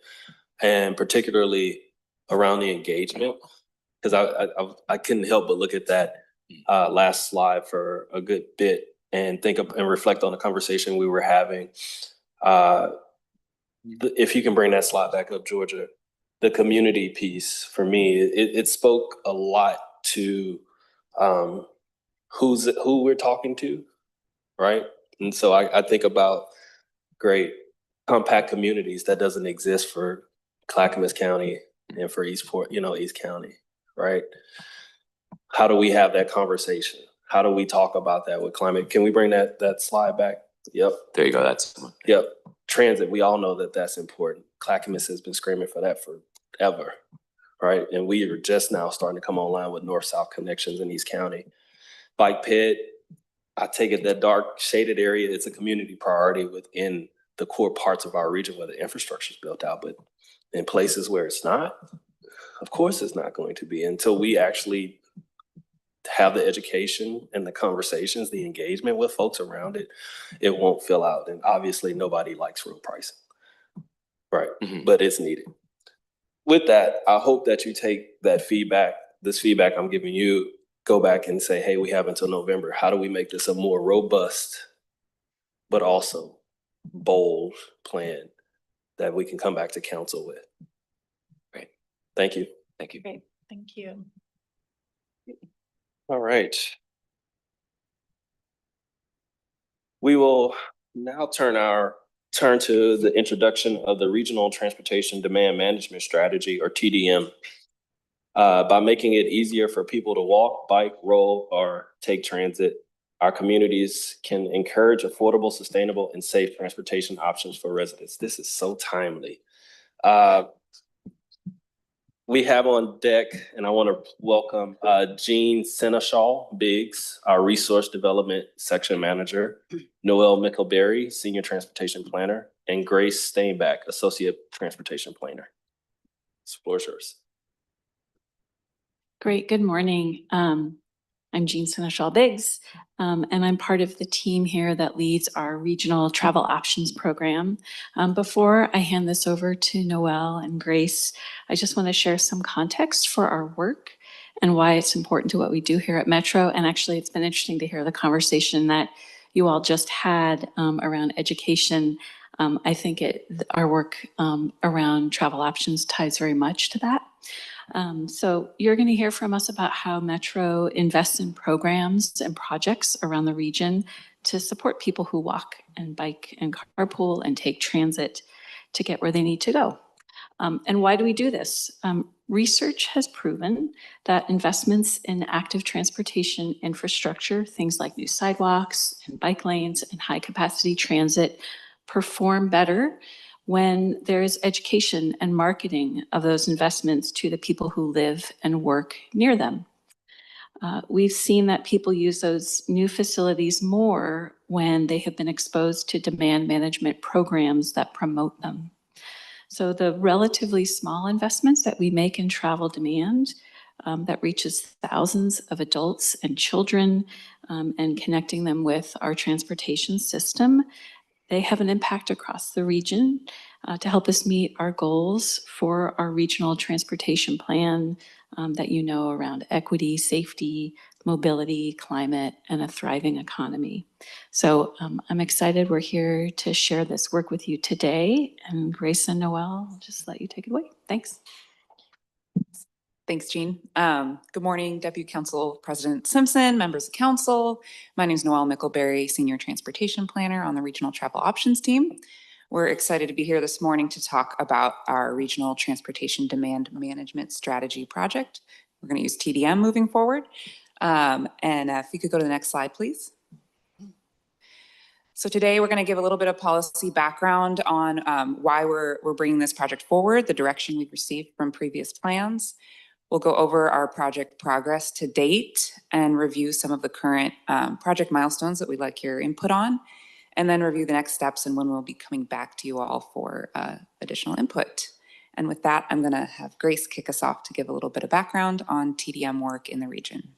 Speaker 1: and particularly around the engagement, because I couldn't help but look at that last slide for a good bit and think of and reflect on the conversation we were having. If you can bring that slide back up, Georgia, the community piece, for me, it spoke a lot to who we're talking to, right? And so I think about great compact communities that doesn't exist for Clackamas County and for Eastport, East County, right? How do we have that conversation? How do we talk about that with climate? Can we bring that slide back? Yep.
Speaker 8: There you go. That's
Speaker 1: yep. Transit. We all know that that's important. Clackamas has been screaming for that forever, right? And we are just now starting to come online with north-south connections in East County. Bike ped, I take it that dark shaded area, it's a community priority within the core parts of our region where the infrastructure is built out, but in places where it's not, of course it's not going to be until we actually have the education and the conversations, the engagement with folks around it, it won't fill out. And obviously nobody likes real pricing, right? Mm-hmm. But it's needed. With that, I hope that you take that feedback, this feedback I'm giving you, go back and say, hey, we have until November. How do we make this a more robust, but also bold plan that we can come back to council with? Great. Thank you.
Speaker 8: Thank you.
Speaker 7: Great. Thank you.
Speaker 1: All right. We will now turn to the introduction of the Regional Transportation Demand Management Strategy, or TDM. By making it easier for people to walk, bike, roll, or take transit, our communities can encourage affordable, sustainable, and safe transportation options for residents. This is so timely. We have on deck, and I want to welcome Jean Seneschal Biggs, our Resource Development Section Manager, Noelle Mickelberry, Senior Transportation Planner, and Grace Steinbach, Associate Transportation Planner. The floor is yours.
Speaker 10: Great. Good morning. I'm Jean Seneschal Biggs, and I'm part of the team here that leads our Regional Travel Options Program. Before I hand this over to Noelle and Grace, I just want to share some context for our work and why it's important to what we do here at Metro. And actually, it's been interesting to hear the conversation that you all just had around education. I think our work around travel options ties very much to that. So you're going to hear from us about how Metro invests in programs and projects around the region to support people who walk and bike and carpool and take transit to get where they need to go. And why do we do this? Research has proven that investments in active transportation infrastructure, things like new sidewalks and bike lanes and high capacity transit, perform better when there's education and marketing of those investments to the people who live and work near them. We've seen that people use those new facilities more when they have been exposed to demand management programs that promote them. So the relatively small investments that we make in travel demand that reaches thousands of adults and children and connecting them with our transportation system, they have an impact across the region to help us meet our goals for our regional transportation plan that you know around equity, safety, mobility, climate, and a thriving economy. So I'm excited we're here to share this work with you today. And Grace and Noel, I'll just let you take it away. Thanks.
Speaker 11: Thanks, Jean. Good morning, Deputy Council President Simpson, members of council. My name is Noel Mickleberry, Senior Transportation Planner on the Regional Travel Options Team. We're excited to be here this morning to talk about our Regional Transportation Demand Management Strategy project. We're going to use TDM moving forward. If you could go to the next slide, please. So today we're going to give a little bit of policy background on why we're bringing this project forward, the direction we've received from previous plans. We'll go over our project progress to date and review some of the current project milestones that we'd like your input on, and then review the next steps and when we'll be coming back to you all for additional input. And with that, I'm going to have Grace kick us off to give a little bit of background on TDM work in the region.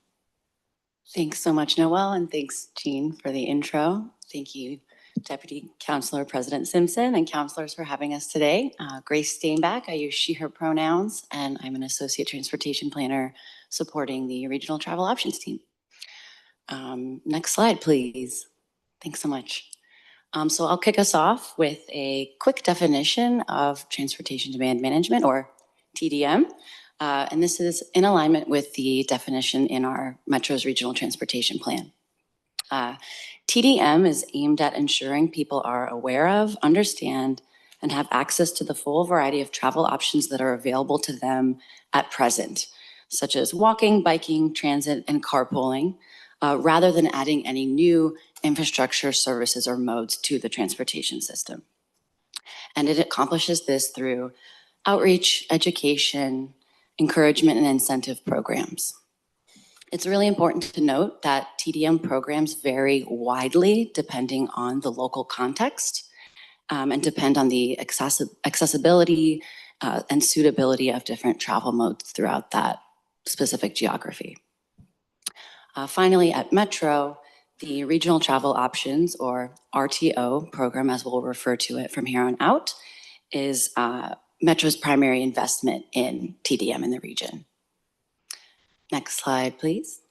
Speaker 12: Thanks so much, Noel, and thanks, Jean, for the intro. Thank you, Deputy Councilor President Simpson and councilors for having us today. Grace Steinbach, I use she, her pronouns, and I'm an Associate Transportation Planner supporting the Regional Travel Options Team. Next slide, please. Thanks so much. So I'll kick us off with a quick definition of Transportation Demand Management, or TDM. And this is in alignment with the definition in our Metro's Regional Transportation Plan. TDM is aimed at ensuring people are aware of, understand, and have access to the full variety of travel options that are available to them at present, such as walking, biking, transit, and carpooling, rather than adding any new infrastructure, services, or modes to the transportation system. And it accomplishes this through outreach, education, encouragement, and incentive programs. It's really important to note that TDM programs vary widely depending on the local context and depend on the accessibility and suitability of different travel modes throughout that specific geography. Finally, at Metro, the Regional Travel Options, or RTO program, as we'll refer to it from here on out, is Metro's primary investment in TDM in the region. Next slide, please.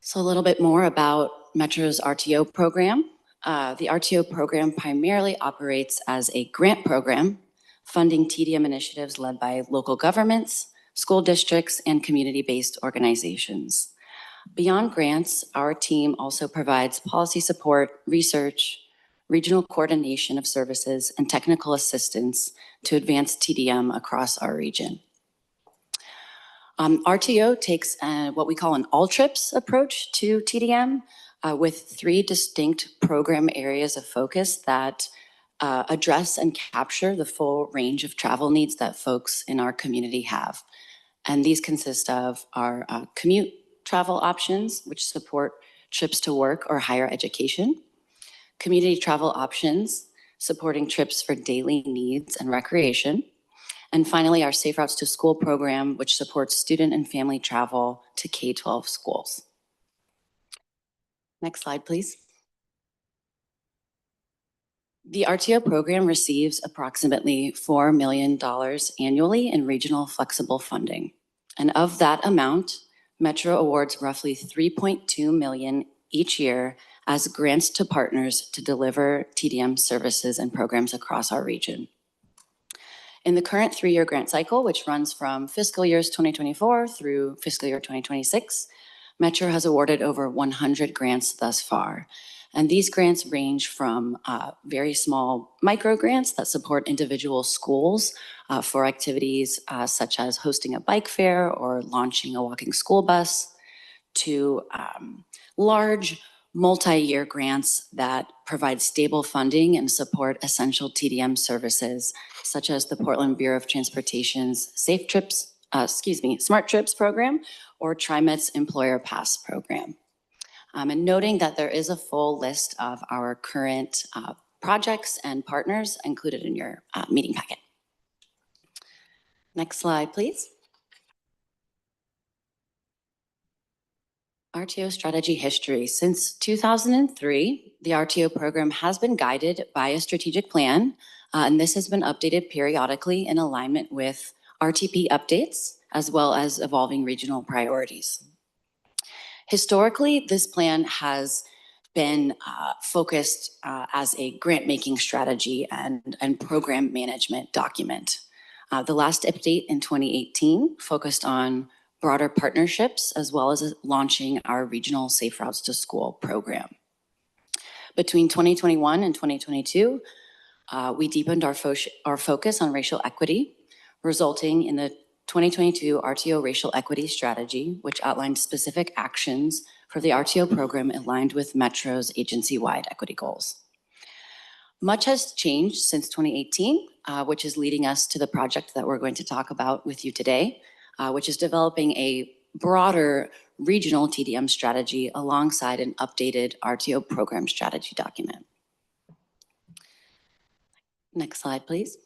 Speaker 12: So a little bit more about Metro's RTO program. The RTO program primarily operates as a grant program, funding TDM initiatives led by local governments, school districts, and community-based organizations. Beyond grants, our team also provides policy support, research, regional coordination of services, and technical assistance to advance TDM across our region. RTO takes what we call an all-trips approach to TDM with 3 distinct program areas of focus that address and capture the full range of travel needs that folks in our community have. And these consist of our commute travel options, which support trips to work or higher education, community travel options, supporting trips for daily needs and recreation, and finally, our Safe Routes to School program, which supports student and family travel to K-12 schools. Next slide, please. The RTO program receives approximately $4 million annually in regional flexible funding. And of that amount, Metro awards roughly $3.2 million each year as grants to partners to deliver TDM services and programs across our region. In the current 3-year grant cycle, which runs from fiscal years 2024 through fiscal year 2026, Metro has awarded over 100 grants thus far. And these grants range from very small micro grants that support individual schools for activities such as hosting a bike fair or launching a walking school bus, to large multi-year grants that provide stable funding and support essential TDM services, such as the Portland Bureau of Transportation's Smart Trips program, or TriMet's Employer Pass program. And noting that there is a full list of our current projects and partners included in your meeting packet. Next slide, please. RTO strategy history. Since 2003, the RTO program has been guided by a strategic plan, and this has been updated periodically in alignment with RTP updates, as well as evolving regional priorities. Historically, this plan has been focused as a grant-making strategy and program management document. The last update in 2018 focused on broader partnerships, as well as launching our regional Safe Routes to School program. Between 2021 and 2022, we deepened our focus on racial equity, resulting in the 2022 RTO Racial Equity Strategy, which outlined specific actions for the RTO program aligned with Metro's agency-wide equity goals. Much has changed since 2018, which is leading us to the project that we're going to talk about with you today, which is developing a broader regional TDM strategy alongside an updated RTO program strategy document. Next slide, please.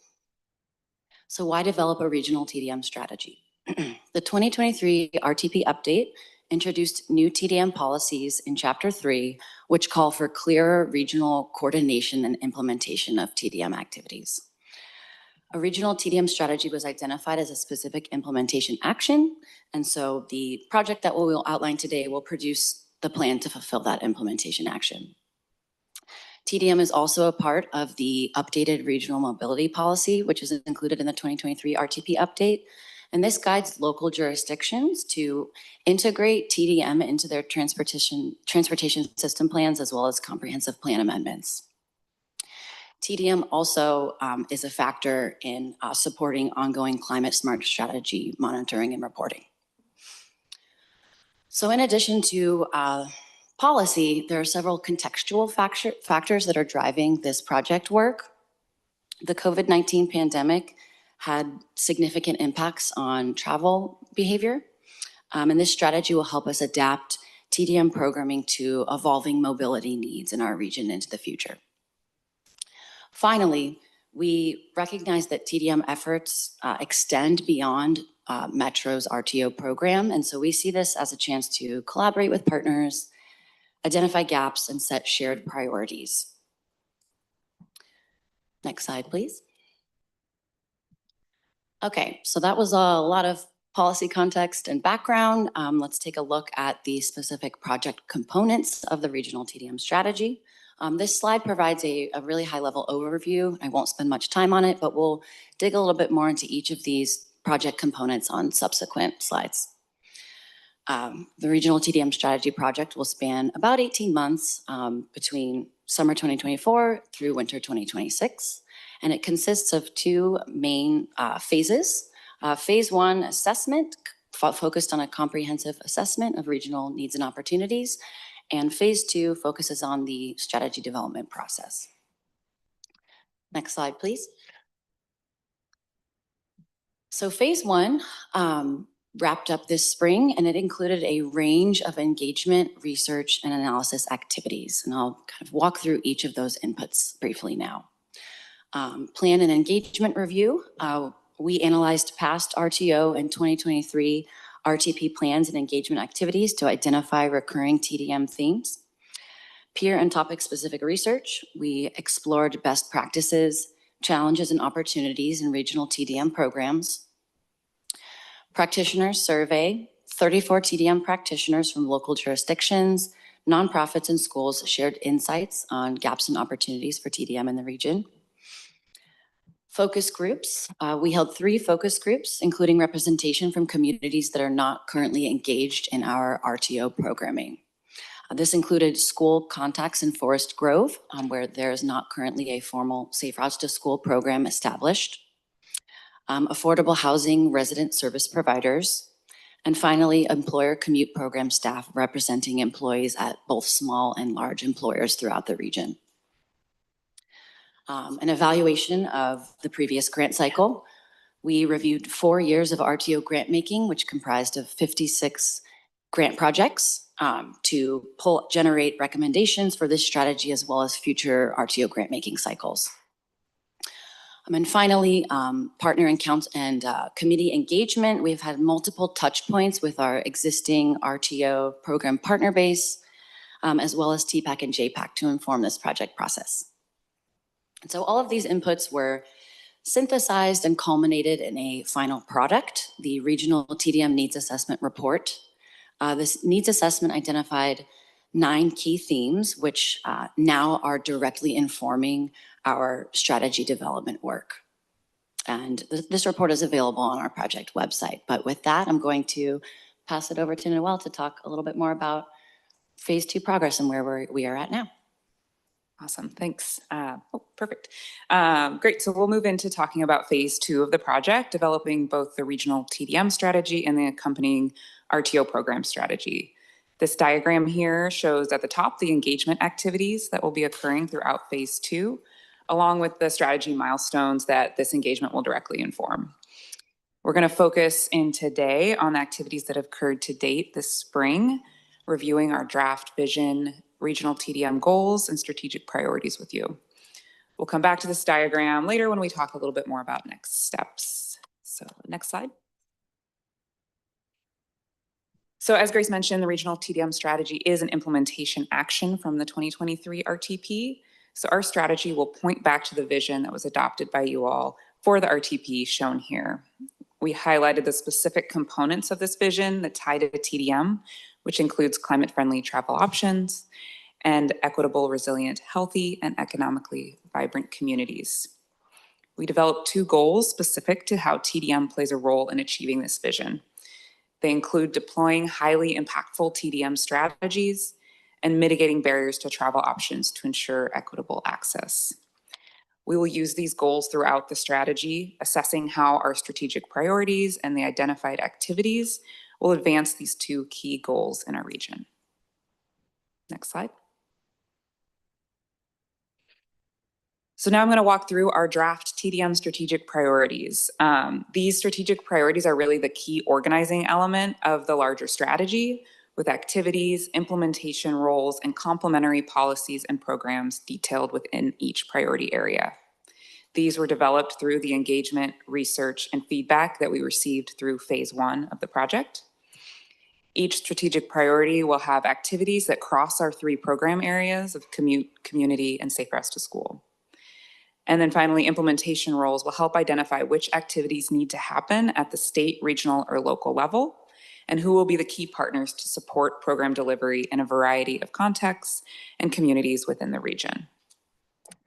Speaker 12: So why develop a regional TDM strategy? The 2023 RTP update introduced new TDM policies in Chapter 3, which call for clearer regional coordination and implementation of TDM activities. A regional TDM strategy was identified as a specific implementation action, and so the project that we will outline today will produce the plan to fulfill that implementation action. TDM is also a part of the updated regional mobility policy, which is included in the 2023 RTP update, and this guides local jurisdictions to integrate TDM into their transportation system plans, as well as comprehensive plan amendments. TDM also is a factor in supporting ongoing climate smart strategy monitoring and reporting. So in addition to policy, there are several contextual factors that are driving this project work. The COVID-19 pandemic had significant impacts on travel behavior, and this strategy will help us adapt TDM programming to evolving mobility needs in our region into the future. Finally, we recognize that TDM efforts extend beyond Metro's RTO program, and so we see this as a chance to collaborate with partners, identify gaps, and set shared priorities. Next slide, please. Okay, so that was a lot of policy context and background. Let's take a look at the specific project components of the regional TDM strategy. This slide provides a really high-level overview. I won't spend much time on it, but we'll dig a little bit more into each of these project components on subsequent slides. The regional TDM strategy project will span about 18 months between summer 2024 through winter 2026, and it consists of two main phases. Phase 1 assessment, focused on a comprehensive assessment of regional needs and opportunities, and Phase 2 focuses on the strategy development process. Next slide, please. So Phase 1 wrapped up this spring, and it included a range of engagement, research, and analysis activities. And I'll kind of walk through each of those inputs briefly now. Plan and engagement review. We analyzed past RTO and 2023 RTP plans and engagement activities to identify recurring TDM themes. Peer and topic-specific research. We explored best practices, challenges, and opportunities in regional TDM programs. Practitioner survey. 34 TDM practitioners from local jurisdictions, nonprofits, and schools shared insights on gaps and opportunities for TDM in the region. Focus groups. We held 3 focus groups, including representation from communities that are not currently engaged in our RTO programming. This included school contacts in Forest Grove, where there is not currently a formal Safe Routes to School program established. Affordable housing resident service providers, and finally, employer commute program staff representing employees at both small and large employers throughout the region. An evaluation of the previous grant cycle. We reviewed 4 years of RTO grant making, which comprised of 56 grant projects to generate recommendations for this strategy as well as future RTO grant making cycles. And finally, partner and committee engagement. We've had multiple touch points with our existing RTO program partner base, as well as TPAC and JPAC to inform this project process. And so all of these inputs were synthesized and culminated in a final product, the Regional TDM Needs Assessment Report. This needs assessment identified 9 key themes, which now are directly informing our strategy development work. And this report is available on our project website. But with that, I'm going to pass it over to Noelle to talk a little bit more about phase 2 progress and where we are at now.
Speaker 11: Awesome, thanks. Perfect. Great, so we'll move into talking about phase 2 of the project, developing both the regional TDM strategy and the accompanying RTO program strategy. This diagram here shows at the top the engagement activities that will be occurring throughout phase 2, along with the strategy milestones that this engagement will directly inform. We're going to focus in today on activities that have occurred to date this spring, reviewing our draft vision, regional TDM goals, and strategic priorities with you. We'll come back to this diagram later when we talk a little bit more about next steps. So next slide. So as Grace mentioned, the regional TDM strategy is an implementation action from the 2023 RTP. So our strategy will point back to the vision that was adopted by you all for the RTP shown here. We highlighted the specific components of this vision that tie to TDM, which includes climate-friendly travel options and equitable, resilient, healthy, and economically vibrant communities. We developed 2 goals specific to how TDM plays a role in achieving this vision. They include deploying highly impactful TDM strategies and mitigating barriers to travel options to ensure equitable access. We will use these goals throughout the strategy, assessing how our strategic priorities and the identified activities will advance these 2 key goals in our region. Next slide. So now I'm going to walk through our draft TDM strategic priorities. These strategic priorities are really the key organizing element of the larger strategy, with activities, implementation roles, and complementary policies and programs detailed within each priority area. These were developed through the engagement, research, and feedback that we received through phase 1 of the project. Each strategic priority will have activities that cross our 3 program areas of commute, community, and safe routes to school. And then finally, implementation roles will help identify which activities need to happen at the state, regional, or local level, and who will be the key partners to support program delivery in a variety of contexts and communities within the region.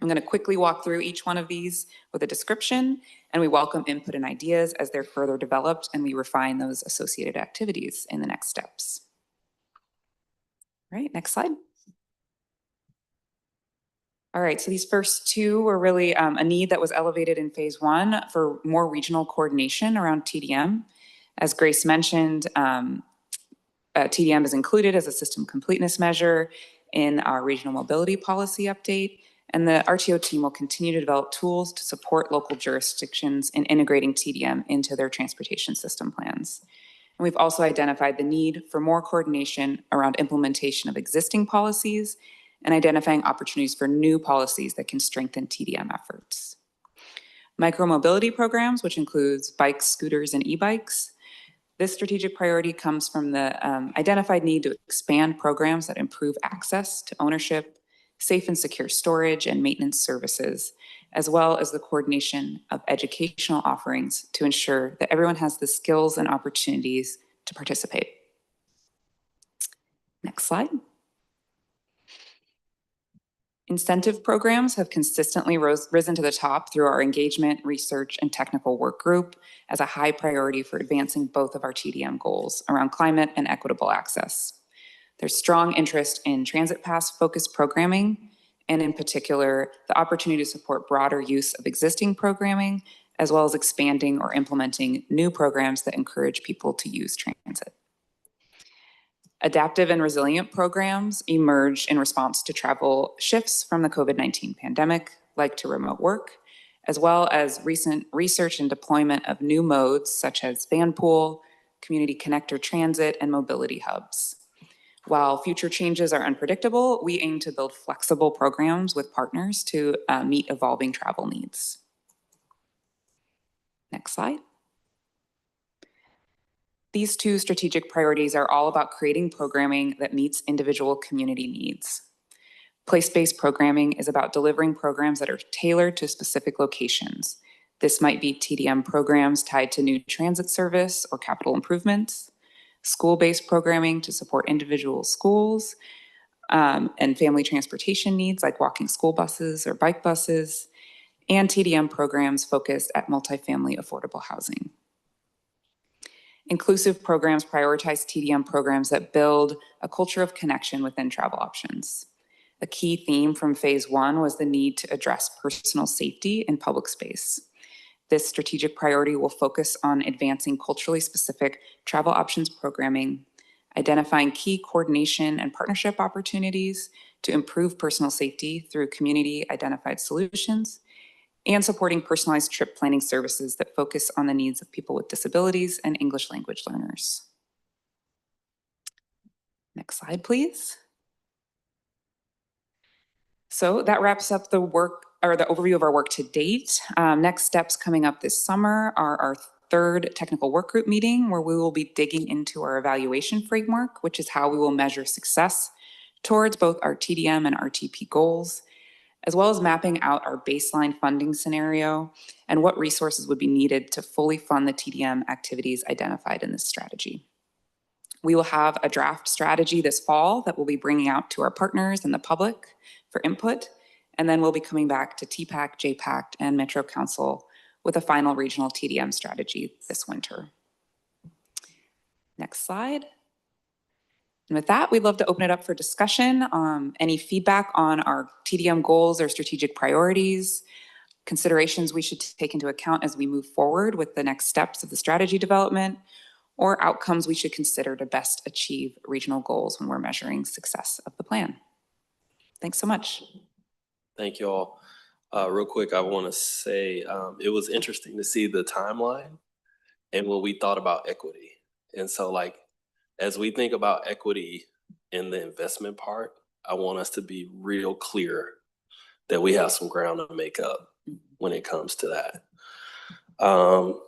Speaker 11: I'm going to quickly walk through each one of these with a description, and we welcome input and ideas as they're further developed and we refine those associated activities in the next steps. All right, next slide. All right, so these first 2 were really a need that was elevated in phase 1 for more regional coordination around TDM. As Grace mentioned, TDM is included as a system completeness measure in our regional mobility policy update, and the RTO team will continue to develop tools to support local jurisdictions in integrating TDM into their transportation system plans. And we've also identified the need for more coordination around implementation of existing policies and identifying opportunities for new policies that can strengthen TDM efforts. Micromobility programs, which includes bikes, scooters, and e-bikes. This strategic priority comes from the identified need to expand programs that improve access to ownership, safe and secure storage and maintenance services, as well as the coordination of educational offerings to ensure that everyone has the skills and opportunities to participate. Next slide. Incentive programs have consistently risen to the top through our engagement, research, and technical work group as a high priority for advancing both of our TDM goals around climate and equitable access. There's strong interest in transit pass focused programming, and in particular, the opportunity to support broader use of existing programming, as well as expanding or implementing new programs that encourage people to use transit. Adaptive and resilient programs emerged in response to travel shifts from the COVID-19 pandemic, like to remote work, as well as recent research and deployment of new modes such as Vanpool, community connector transit, and mobility hubs. While future changes are unpredictable, we aim to build flexible programs with partners to meet evolving travel needs. Next slide. These two strategic priorities are all about creating programming that meets individual community needs. Place-based programming is about delivering programs that are tailored to specific locations. This might be TDM programs tied to new transit service or capital improvements, school-based programming to support individual schools and family transportation needs like walking school buses or bike buses, and TDM programs focused at multifamily affordable housing. Inclusive programs prioritize TDM programs that build a culture of connection within travel options. A key theme from phase 1 was the need to address personal safety in public space. This strategic priority will focus on advancing culturally specific travel options programming, identifying key coordination and partnership opportunities to improve personal safety through community identified solutions, and supporting personalized trip planning services that focus on the needs of people with disabilities and English language learners. Next slide, please. So that wraps up the work or the overview of our work to date. Next steps coming up this summer are our third technical work group meeting, where we will be digging into our evaluation framework, which is how we will measure success towards both our TDM and RTP goals, as well as mapping out our baseline funding scenario and what resources would be needed to fully fund the TDM activities identified in this strategy. We will have a draft strategy this fall that we'll be bringing out to our partners and the public for input, and then we'll be coming back to TPAC, JPAC, and Metro Council with a final regional TDM strategy this winter. Next slide. And with that, we'd love to open it up for discussion. Any feedback on our TDM goals or strategic priorities, considerations we should take into account as we move forward with the next steps of the strategy development, or outcomes we should consider to best achieve regional goals when we're measuring success of the plan. Thanks so much.
Speaker 1: Thank you all. Real quick, I want to say it was interesting to see the timeline and when we thought about equity. And so like, as we think about equity in the investment part, I want us to be real clear that we have some ground to make up when it comes to that.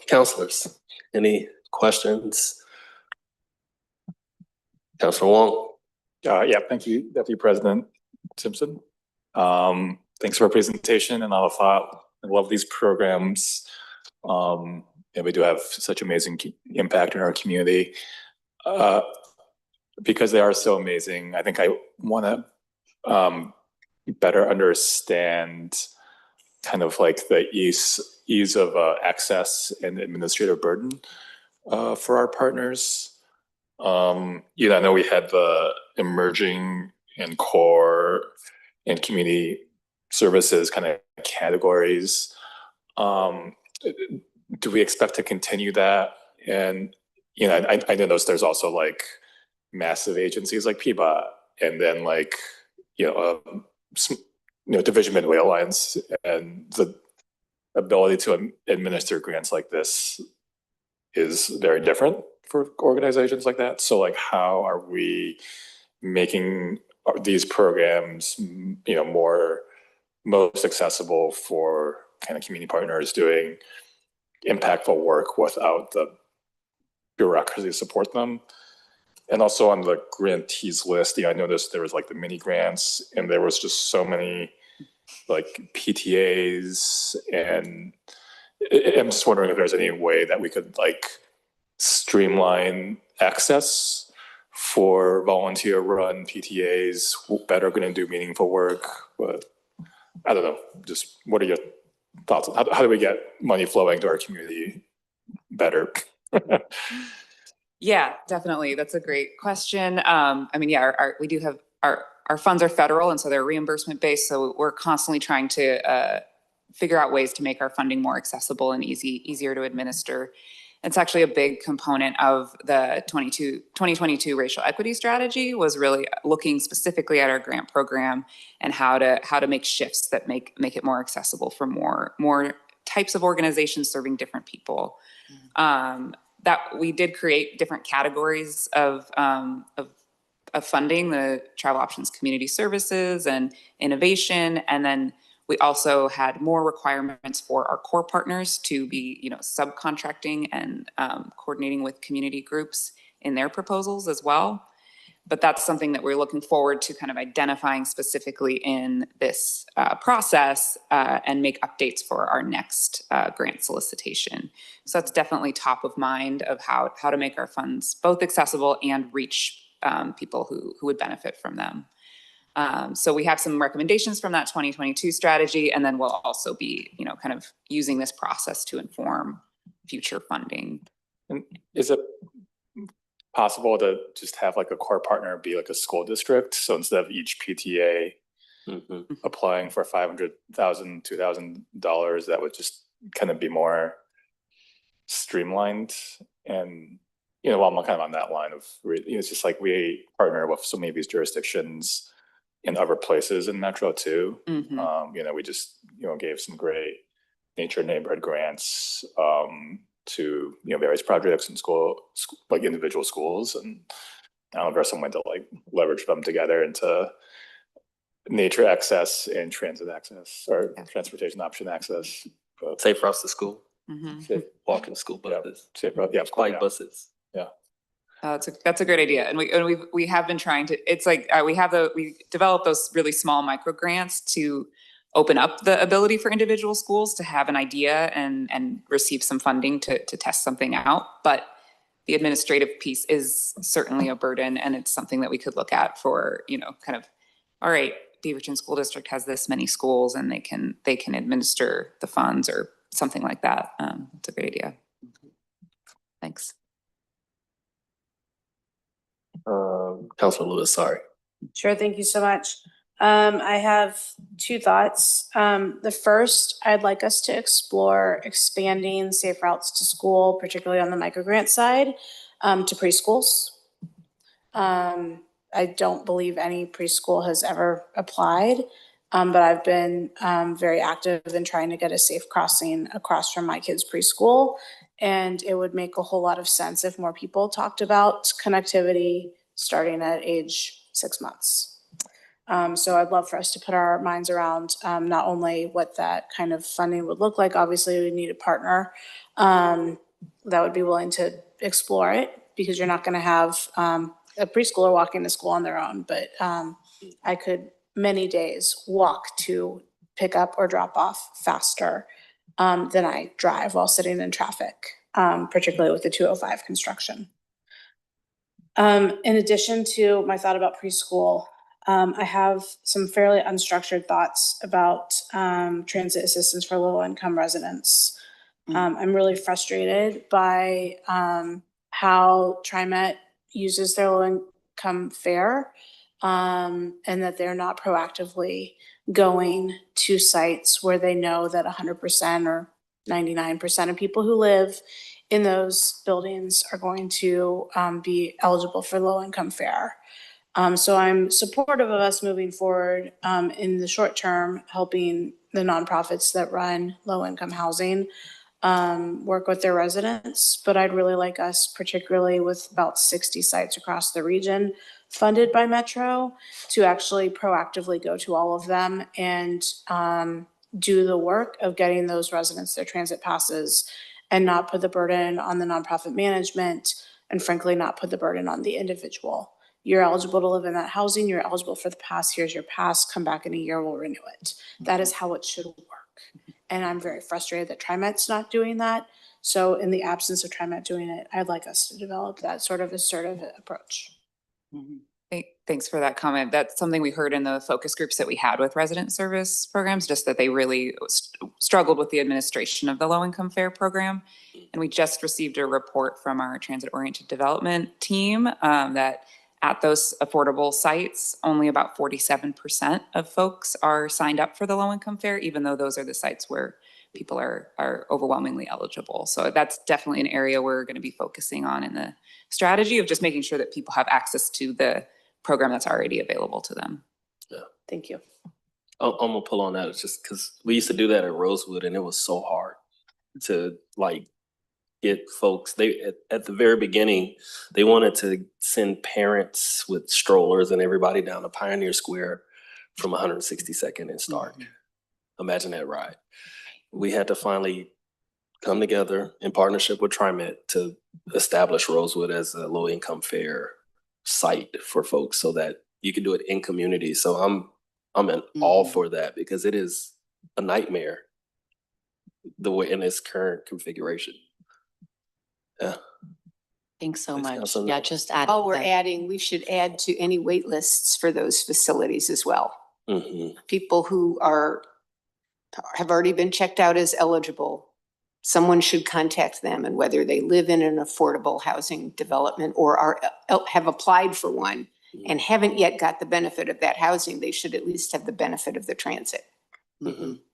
Speaker 1: Councilors, any questions? Councilor Wong.
Speaker 5: Yeah, thank you, Deputy President Simpson. Thanks for our presentation and all the thought. I love these programs. And we do have such amazing impact in our community. Because they are so amazing, I think I want to better understand kind of like the ease of access and administrative burden for our partners. I know we had the emerging and core and community services kind of categories. Do we expect to continue that? And I know there's also like massive agencies like PBOT, and then like Division Midway Alliance, and the ability to administer grants like this is very different for organizations like that. So like, how are we making these programs most accessible for kind of community partners doing impactful work without the bureaucracy to support them? And also on the grantees list, I noticed there was like the mini grants, and there was just so many like PTAs, and I'm just wondering if there's any way that we could like streamline access for volunteer run PTAs that are going to do meaningful work. But I don't know, just what are your thoughts? How do we get money flowing to our community better?
Speaker 11: Yeah, definitely. That's a great question. I mean, yeah, we do have our funds are federal, and so they're reimbursement based. So we're constantly trying to figure out ways to make our funding more accessible and easier to administer. It's actually a big component of the 2022 racial equity strategy, was really looking specifically at our grant program and how to make shifts that make it more accessible for more types of organizations serving different people. That we did create different categories of funding: the travel options, community services, and innovation. And then we also had more requirements for our core partners to be, subcontracting and coordinating with community groups in their proposals as well. But that's something that we're looking forward to kind of identifying specifically in this process and make updates for our next grant solicitation. So that's definitely top of mind of how to make our funds both accessible and reach people who would benefit from them. So we have some recommendations from that 2022 strategy, and then we'll also be, kind of using this process to inform future funding.
Speaker 5: And is it possible to just have like a core partner be like a school district? So instead of each PTA applying for $500,000, $2,000, that would just kind of be more streamlined. And while I'm kind of on that line of, it's just like we partner with so many of these jurisdictions in other places in Metro too. We just gave some great nature neighborhood grants to various projects in school, like individual schools, and I don't know if there's some way to like leverage them together into nature access and transit access, or transportation option access. But
Speaker 1: Safe routes to school,
Speaker 5: safe,
Speaker 1: walking to school buses,
Speaker 5: safe route,
Speaker 1: bike buses.
Speaker 5: Yeah.
Speaker 11: That's a great idea, and we have been trying to. It's like we developed those really small micro grants to open up the ability for individual schools to have an idea and receive some funding to test something out. But the administrative piece is certainly a burden, and it's something that we could look at for kind of, all right, Beaverton School District has this many schools, and they can administer the funds or something like that. It's a great idea. Thanks.
Speaker 1: Councilor Lewis, sorry.
Speaker 9: Sure, thank you so much. I have two thoughts. The first, I'd like us to explore expanding safe routes to school, particularly on the microgrant side, to preschools. I don't believe any preschool has ever applied, but I've been very active in trying to get a safe crossing across from my kids' preschool. And it would make a whole lot of sense if more people talked about connectivity starting at age 6 months. So I'd love for us to put our minds around not only what that kind of funding would look like. Obviously, we need a partner that would be willing to explore it, because you're not going to have a preschooler walking to school on their own. But I could many days walk to pick up or drop off faster than I drive while sitting in traffic, particularly with the 205 construction. In addition to my thought about preschool, I have some fairly unstructured thoughts about transit assistance for low-income residents. I'm really frustrated by how TriMet uses their low-income fare, and that they're not proactively going to sites where they know that 100% or 99% of people who live in those buildings are going to be eligible for low-income fare. So I'm supportive of us moving forward in the short term, helping the nonprofits that run low-income housing work with their residents. But I'd really like us, particularly with about 60 sites across the region funded by Metro, to actually proactively go to all of them and do the work of getting those residents their transit passes, and not put the burden on the nonprofit management, and frankly, not put the burden on the individual. You're eligible to live in that housing. You're eligible for the pass. Here's your pass. Come back in a year, we'll renew it. That is how it should work. And I'm very frustrated that TriMet's not doing that. So in the absence of TriMet doing it, I'd like us to develop that sort of assertive approach.
Speaker 11: Thanks for that comment. That's something we heard in the focus groups that we had with resident service programs, just that they really struggled with the administration of the low-income fare program. And we just received a report from our transit-oriented development team that at those affordable sites, only about 47% of folks are signed up for the low-income fare, even though those are the sites where people are overwhelmingly eligible. So that's definitely an area we're going to be focusing on in the strategy of just making sure that people have access to the program that's already available to them.
Speaker 1: Yeah.
Speaker 2: Thank you.
Speaker 1: I'm gonna pull on that. It's just because we used to do that at Rosewood, and it was so hard to like get folks. They at the very beginning, they wanted to send parents with strollers and everybody down to Pioneer Square from 162nd and Stark. Imagine that ride. We had to finally come together in partnership with TriMet to establish Rosewood as a low income fare site for folks so that you can do it in community. So I'm all for that because it is a nightmare the way in its current configuration. Yeah.
Speaker 12: Thanks so
Speaker 1: Thanks,
Speaker 12: much.
Speaker 1: Councilor
Speaker 12: Yeah,
Speaker 1: Nolan.
Speaker 12: just add.
Speaker 2: While we're
Speaker 12: that-
Speaker 2: adding, we should add to any wait lists for those facilities as well. People who have already been checked out as eligible, someone should contact them, and whether they live in an affordable housing development or have applied for one and haven't yet got the benefit of that housing, they should at least have the benefit of the transit.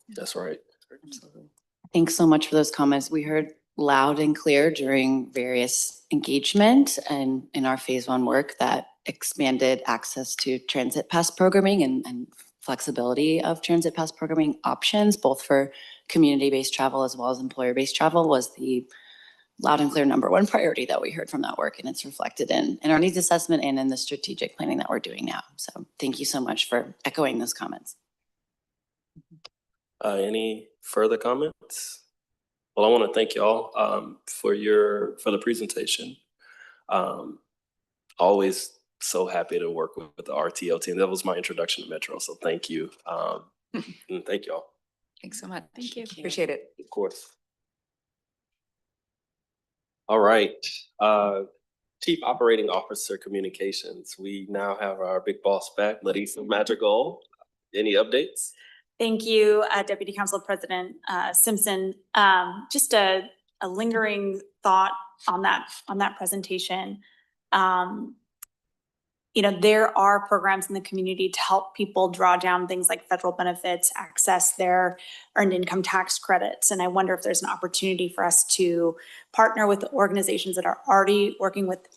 Speaker 1: That's right.
Speaker 12: Absolutely. Thanks so much for those comments. We heard loud and clear during various engagement and in our phase one work that expanded access to transit pass programming and flexibility of transit pass programming options, both for community-based travel as well as employer-based travel, was the loud and clear #1 priority that we heard from that work. And it's reflected in our needs assessment and in the strategic planning that we're doing now. So thank you so much for echoing those comments.
Speaker 1: Any further comments? Well, I want to thank y'all for the presentation. Always so happy to work with the RTO team. That was my introduction to Metro, so thank you. And thank y'all.
Speaker 11: Thanks so much. Thank you. Appreciate it.
Speaker 1: Of course. All right. Chief Operating Officer Communications. We now have our big boss back, Larissa Madrigal. Any updates?
Speaker 6: Thank you, Deputy Council President Simpson. Just a lingering thought on that presentation. There are programs in the community to help people draw down things like federal benefits, access their earned income tax credits. And I wonder if there's an opportunity for us to partner with organizations that are already working with,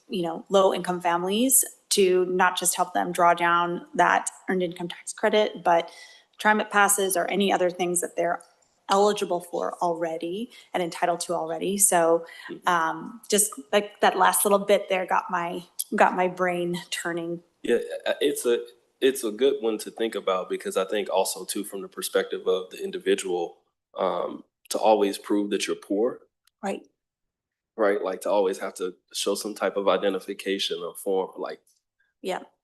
Speaker 6: low income families to not just help them draw down that earned income tax credit, but TriMet passes or any other things that they're eligible for already and entitled to already. So just like that last little bit there got my brain turning.
Speaker 1: Yeah, it's a good one to think about because I think also too from the perspective of the individual to always prove that you're poor.
Speaker 6: Right.
Speaker 1: Right, like to always have to show some type of identification or form, like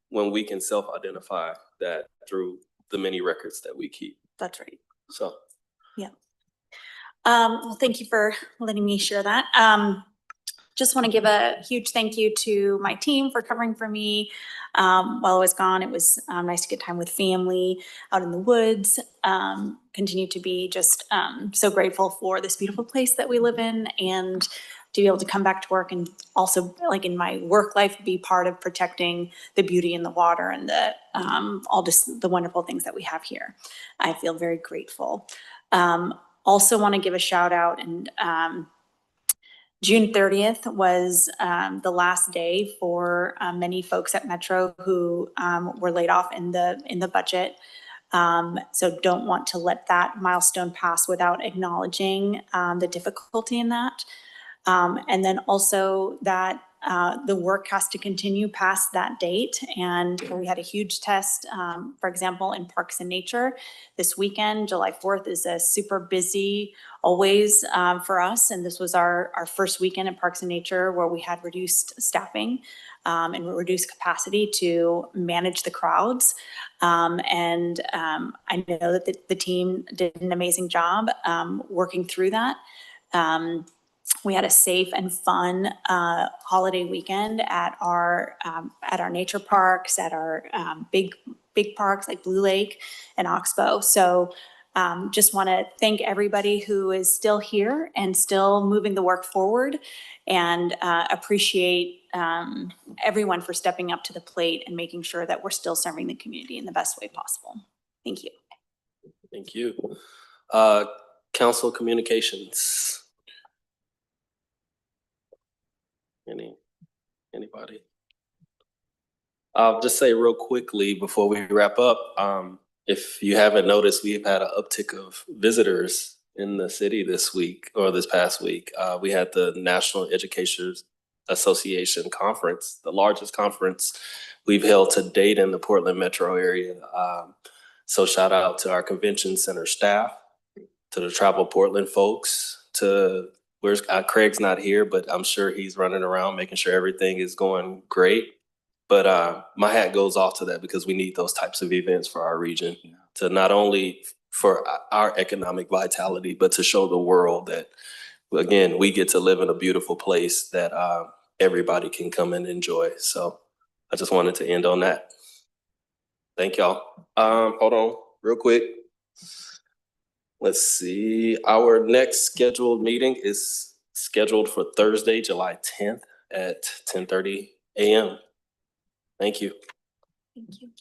Speaker 1: when we can self-identify that through the many records that we keep.
Speaker 6: That's right.
Speaker 1: So.
Speaker 6: Yeah. Well, thank you for letting me share that. Just want to give a huge thank you to my team for covering for me. While I was gone, it was nice to get time with family out in the woods. Continue to be just so grateful for this beautiful place that we live in and to be able to come back to work and also like in my work life, be part of protecting the beauty in the water and the all just the wonderful things that we have here. I feel very grateful. Also want to give a shout out and June 30th was the last day for many folks at Metro who were laid off in the budget. So don't want to let that milestone pass without acknowledging the difficulty in that. And then also that the work has to continue past that date. And we had a huge test, for example, in Parks and Nature this weekend. July 4th is a super busy always for us. And this was our first weekend in Parks and Nature where we had reduced staffing and reduced capacity to manage the crowds. I know that the team did an amazing job working through that. We had a safe and fun holiday weekend at our nature parks, at our big parks like Blue Lake and Oxbow. So just want to thank everybody who is still here and still moving the work forward, and appreciate everyone for stepping up to the plate and making sure that we're still serving the community in the best way possible. Thank you.
Speaker 1: Thank you. Council communications. Anybody? I'll just say real quickly before we wrap up, if you haven't noticed, we've had an uptick of visitors in the city this week or this past week. We had the National Educators Association Conference, the largest conference we've held to date in the Portland metro area. So shout out to our convention center staff, to the Travel Portland folks, to Craig's not here, but I'm sure he's running around making sure everything is going great. But my hat goes off to that, because we need those types of events for our region, to not only for our economic vitality, but to show the world that, again, we get to live in a beautiful place that everybody can come and enjoy. So I just wanted to end on that. Thank y'all. Hold on real quick. Let's see. Our next scheduled meeting is scheduled for Thursday, July 10th at 10:30 a.m. Thank you.
Speaker 6: Thank you.